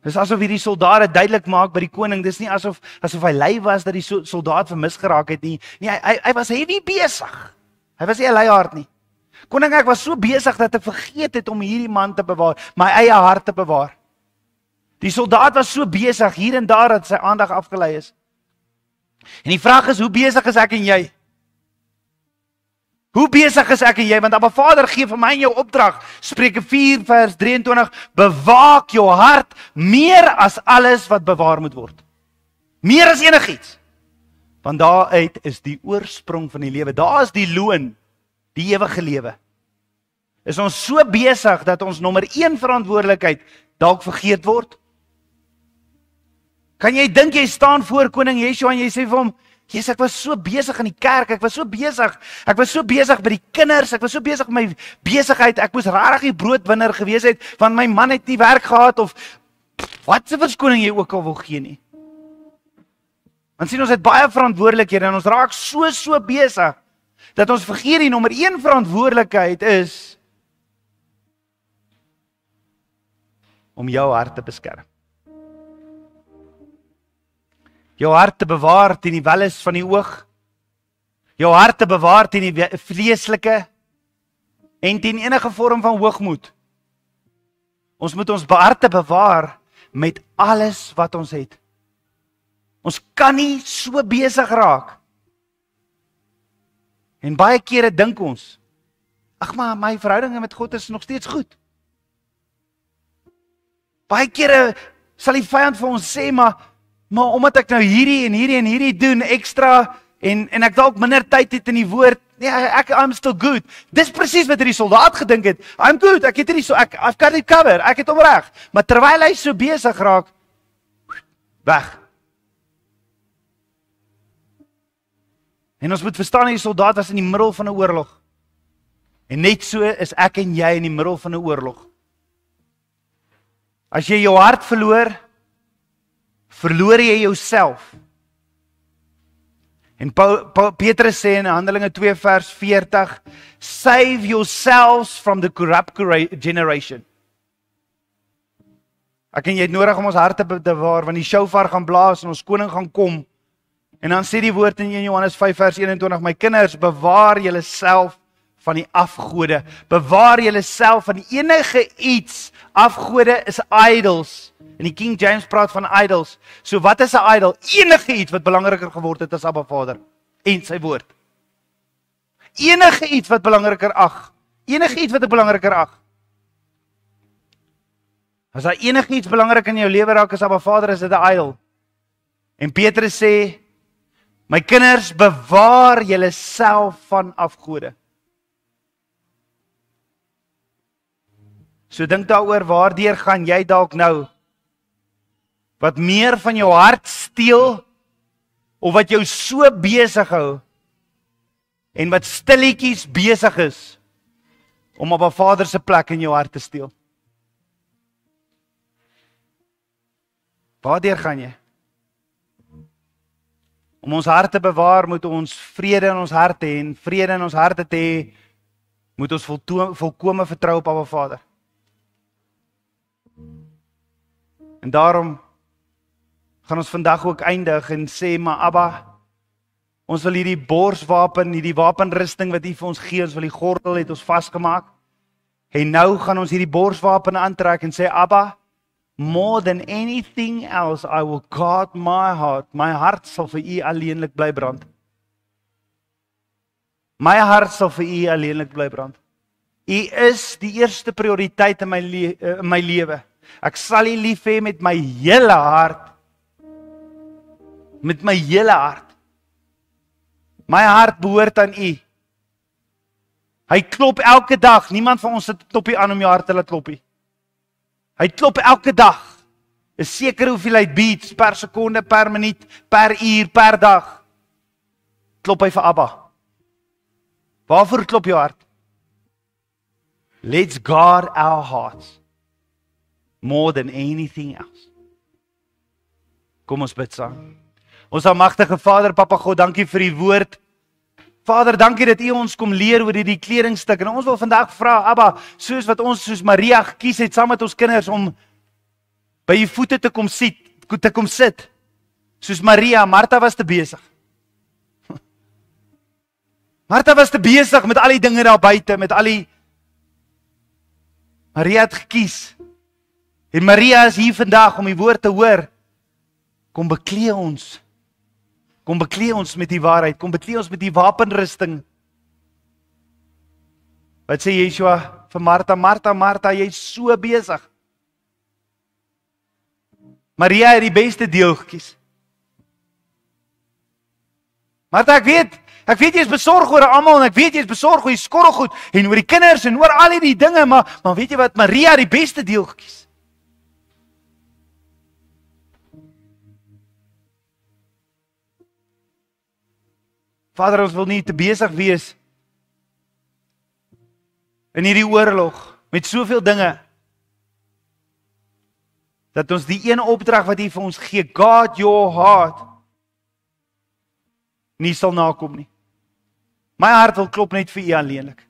Dis asof hierdie soldate duidelik maak by die koning, dis nie asof hy lui was dat die soldaat vermis geraak het nie. Nee, hy was heavy besig. Hy was nie 'n luiaard nie. Koning, ek was so besig dat ek vergeet het om hierdie man te bewaar, my eie hart te bewaar. Die soldaat was so besig hier en daar dat sy aandag afgelei is. En die vraag is, hoe besig is ek en jy? Hoe besig is ek en jy? Want Abba Vader gee vir my en jou opdrag. Spreuke 4 vers 23, bewaak jou hart meer as alles wat bewaar moet word. Meer as enigiets. Want daaruit is die oorsprong van die lewe. Daar is die loon, die ewige lewe. Is ons so besig dat ons nommer 1 verantwoordelikheid dalk vergeet word? Kan jy dink jy staan voor koning Yeshua en jy sê vir hom, Jesus, ek was so besig in die kerk, ek was so besig by die kinders, ek was so besig met my besigheid, ek moes regtig die broodwinner gewees het, want my man het nie werk gehad, of wat se verskoning jy ook al wil gee nie. Want sien, ons het baie verantwoordelikhede, en ons raak so besig, dat ons vergeet die nommer 1 verantwoordelikheid is, om jou hart te beskerm. Jou hart te bewaar teen die welles van die oog. Jou hart te bewaar teen die vleeslike en teen enige vorm van hoogmoed. Ons moet ons harte bewaar met alles wat ons het. Ons kan nie so besig raak. En baie kere dink ons, ag maar my verhoudinge met God is nog steeds goed. Baie kere sal die vyand vir ons sê, maar omdat ek nou hierdie doen ekstra, en ek dalk minder tyd het in die woord, nee, I'm still good. Dis presies wat hierdie soldaat gedink het. I'm good, I've got it covered, ek het hom reg. Maar terwyl hy so besig raak, weg. En ons moet verstaan, die soldaat was in die middel van 'n oorlog. En net so is ek en jy in die middel van 'n oorlog. As jy jou hart verloor jy jouself. En Petrus sê in Handelinge 2 vers 40, save yourselves from the corrupt generation. Ek en jy het nodig om ons harte te bewaar, want die shofar gaan blaas en ons koning gaan kom. En dan sê die woord in 1 Johannes 5 vers 21, my kinders, bewaar julle self van die afgode. Bewaar julle self van enige iets. Afgode is idols. En die King James praat van idols. So wat is 'n idol? Enige iets wat belangriker geword het as Abba Vader en sy woord. Enige iets wat belangriker ag. Enige iets wat ek belangriker ag. As daar enige iets belangrik in jou lewe raak as Abba Vader, is dit 'n idol. En Petrus sê, my kinders, bewaar julle self van afgode. So dink daaroor, waardeur gaan jy dalk nou wat meer van jou hart steel, of wat jou so besig hou, en wat stilletjies besig is, om op 'n Vader se plek in jou hart te steel. Waardeur gaan jy? Om ons hart te bewaar, moet ons vrede in ons hart hê, en vrede in ons harte te hê, moet ons volkome vertrou op Abba Vader. En daarom gaan ons vandag ook eindig en sê, maar Abba, ons wil hierdie borswapen, hierdie wapenrusting wat U vir ons gee, ons wil die gordel het ons vasgemaak. En nou gaan ons hierdie borswapen aantrek en sê, Abba, more than anything else, I will guard my heart. My hart sal vir U alleenlik bly brand. My hart sal vir U alleenlik bly brand. U is die eerste prioriteit in my lewe. Ek sal U lief hê met my hele hart. Met my hele hart. My hart behoort aan U. Hy klop elke dag. Niemand van ons sit 'n knoppie aan om jou hart te laat klop nie. Hy klop elke dag. 'n Sekere hoeveelheid beats per sekonde, per minuut, per uur, per dag. Klop hy vir Abba. Waarvoor klop jou hart? Let's guard our hearts more than anything else. Kom ons bid saam. Ons almagtige Vader, Papa God, dankie vir U woord. Vader, dankie dat U ons kom leer oor hierdie kledingstuk. En ons wil vandag vra, Abba, soos Maria gekies het saam met ons kinders om by U voete te kom sit. Soos Maria, Martha was te besig. Martha was te besig met al die dinge daar buite, met al die Maria het gekies. En Maria is hier vandag om die woord te hoor. Kom beklee ons. Kom beklee ons met die waarheid. Kom beklee ons met die wapenrusting. Wat sê Yeshua vir Martha? Martha, jy is so besig. Maria het die beste deel gekies. Martha, ek weet jy is besorg oor almal en ek weet jy is besorg oor die skorrelgoed en oor die kinders en oor al die dinge, maar weet jy wat? Maria het die beste deel gekies. Vader, ons wil nie te besig wees in hierdie oorlog met soveel dinge dat ons die een opdrag wat U vir ons gee, guard your heart, nie sal nakom nie. My hart wil klop net vir U alleenlik.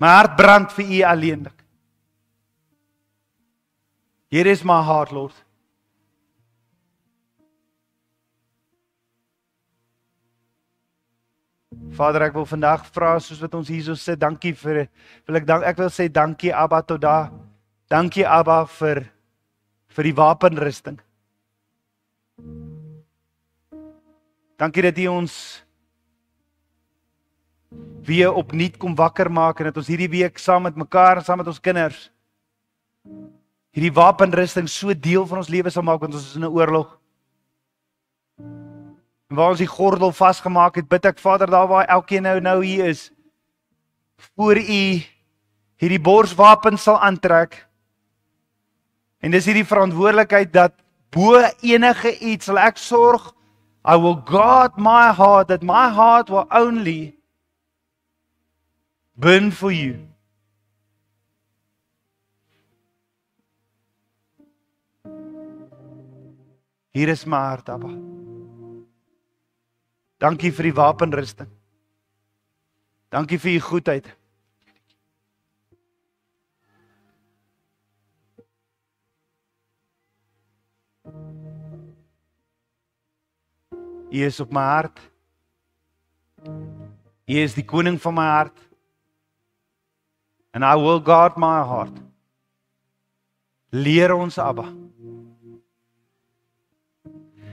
My hart brand vir U alleenlik. Here is my heart, Lord. Vader, ek wil vandag vra, soos wat ons hierso sit, dankie ek wil sê dankie Abba tot daar. Dankie Abba vir die wapenrusting. Dankie dat U ons weer opnuut kom wakker maak en dat ons hierdie week saam met mekaar, saam met ons kinders, hierdie wapenrusting so deel van ons lewe sal maak, want ons is in 'n oorlog. En waar ons die gordel vasgemaak het, bid ek Vader, daar waar elkeen nou hier is, voor U hierdie borswapen sal aantrek. En dis hierdie verantwoordelikheid dat bo enige iets sal ek sorg, I will guard my heart, that my heart will only burn for You. Hier is my hart, Abba. Dankie vir die wapenrusting. Dankie vir U goedheid. U is op my hart. U is die koning van my hart. And I will guard my heart. Leer ons, Abba.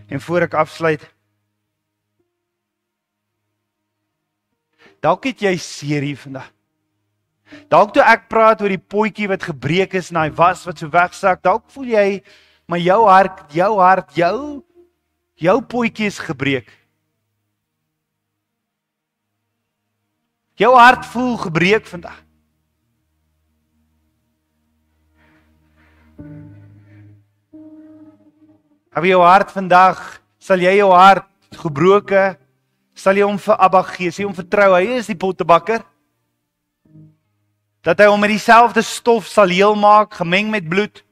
En voor ek afsluit, dalk het jy seer hier vandag. Dalk toe ek praat oor die potjie wat gebreek is en hy was wat so wegsak, dalk voel jy, maar jou potjie is gebreek. Jou hart voel gebreek vandag. Heb jou hart vandag, sal jy jou hart gebroke, sal jy hom vir Abba gee, sal jy hom vertrou, hy is die pottebakker, dat hy hom met dieselfde stof sal heel maak, gemeng met bloed.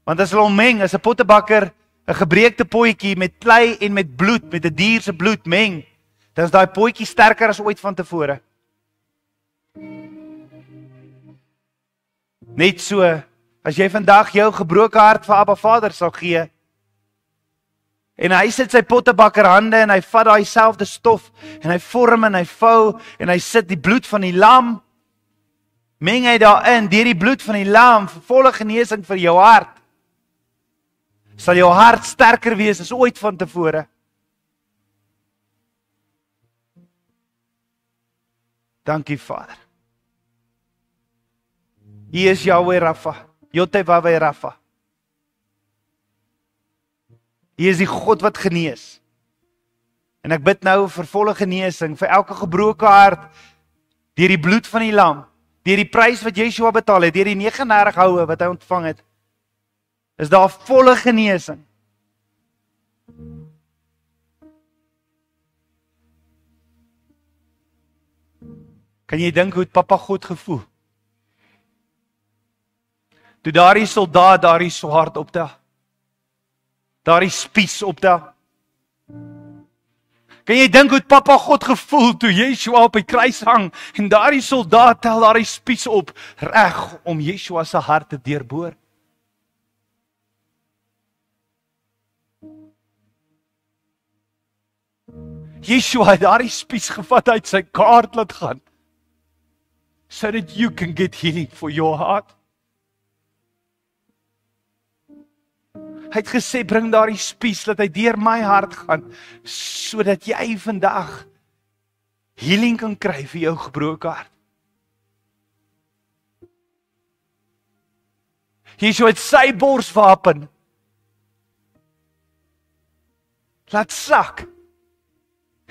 Want as hy hom meng, as 'n pottebakker 'n gebreekte potjie met klei en met bloed, met 'n dier se bloed meng, dan is daai potjie sterker as ooit van tevore. Net so, as jy vandag jou gebroke hart vir Abba Vader sal gee, en hy sit sy pottebakker hande en hy vat daai selfde stof en hy vorm en hy vou en hy sit die bloed van die lam, meng hy daarin, deur die bloed van die lam, vir volle genesing vir jou hart, sal jou hart sterker wees as ooit van tevore. Dankie Vader. U is Yahweh Rafa, Yotevave Rafa. U is die God wat genees. En ek bid nou vir volle genesing, vir elke gebroke hart, deur die bloed van die lam, deur die prys wat Yeshua betaal het, deur die 39 houe wat hy ontvang het, is daar volle genesing. Kan jy dink hoe het Papa God gevoel? Toe daardie soldaat daardie swaard optel, daardie spies optel. Kan jy dink hoe het Papa God gevoel toe Yeshua op die kruis hang en daardie soldaat tel daardie spies op reg om Yeshua se hart te deurboor? Yeshua het daardie spies gevat uit sy kaart laat gaan, so that you can get healing for your heart. Hy het gesê, bring daardie spies, laat hy deur my hart gaan, sodat jy vandag healing kan kry vir jou gebroke hart. Yeshua het sy borswapen laat sak,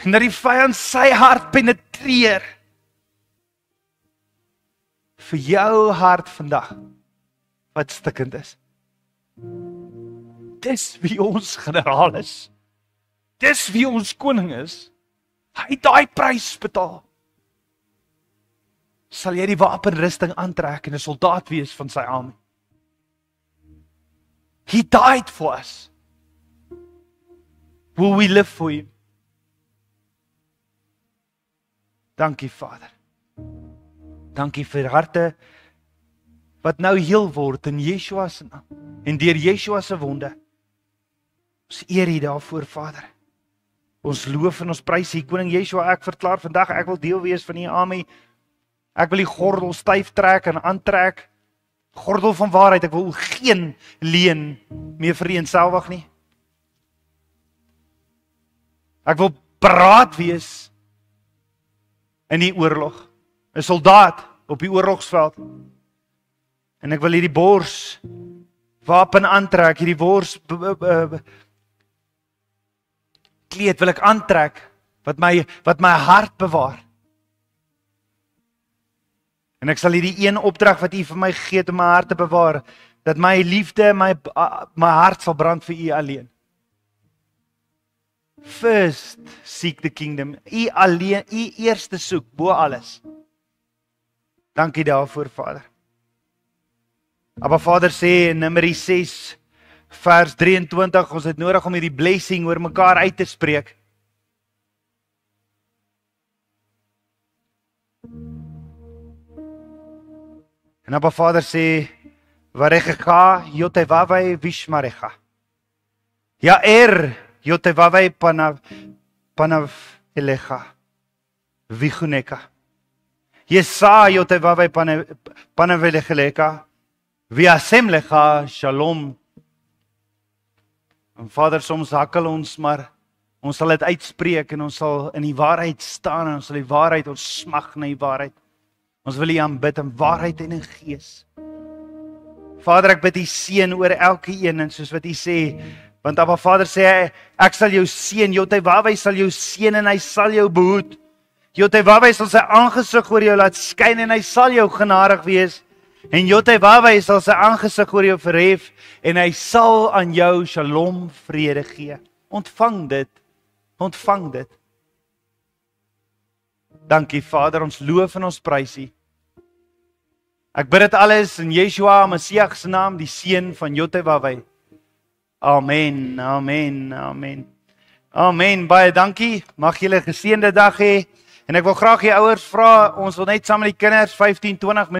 en dat die vyand sy hart penetreer, vir jou hart vandag, wat stikkend is. Dis wie ons generaal is. Dis wie ons koning is. Hy het daai prys betaal. Sal jy die wapenrusting aantrek en 'n soldaat wees van sy army? He died for us. Will we live for him? Dankie Vader. Dankie vir harte wat nou heel word in Yeshua se naam en deur Yeshua se wonde. Ons eer U daarvoor, Vader. Ons loof en ons prys U, Koning Yeshua. Ek verklaar vandag, ek wil deel wees van U army. Ek wil die gordel styf trek en aantrek. Gordel van waarheid. Ek wil geen leuen meer vereenselwig nie. Ek wil paraat wees in die oorlog. 'n Soldaat op die oorlogsveld. En ek wil hierdie bors wapen aantrek, hierdie bors kleed wil ek aantrek, wat my hart bewaar. En ek sal hierdie een opdrag wat U vir my gegee het om my hart te bewaar, dat my liefde, my hart sal brand vir U alleen. First seek the kingdom. U alleen, U eerste soek bo alles. Dankie daarvoor, Vader. Maar Vader sê in Numeri 6 vers 23, ons het nodig om hierdie blessing oor mekaar uit te spreek. En Abba Vader sê, Varechecha Yotevave Vishmarecha. Yaer Yotevave Panav Elecha Vichuneka. Yesa Yotevave Panav Elecha Viasem Lecha Shalom. En Vader, soms hakkel ons, maar ons sal dit uitspreek en ons sal in die waarheid staan en ons sal die waarheid, ons smag na die waarheid. Ons wil U aanbid in waarheid en in gees. Vader, ek bid U seën oor elke een en soos wat U sê, want Abba Vader sê, ek sal jou seën, Yotevave sal jou seën en hy sal jou behoed. Yotevave sal sy aangesig oor jou laat skyn en hy sal jou genadig wees. En Yotevave sal sy aangesig oor jou verhef en hy sal aan jou shalom vrede gee. Ontvang dit. Ontvang dit. Dankie Vader, ons loof en ons prys U. Ek bid dit alles in Yeshua Messiah se naam, die seun van Yotevave. Amen, amen, amen. Amen, baie dankie. Mag julle 'n geseënde dag hê. En ek wil graag die ouers vra, ons wil net saam met die kinders 15-20 minute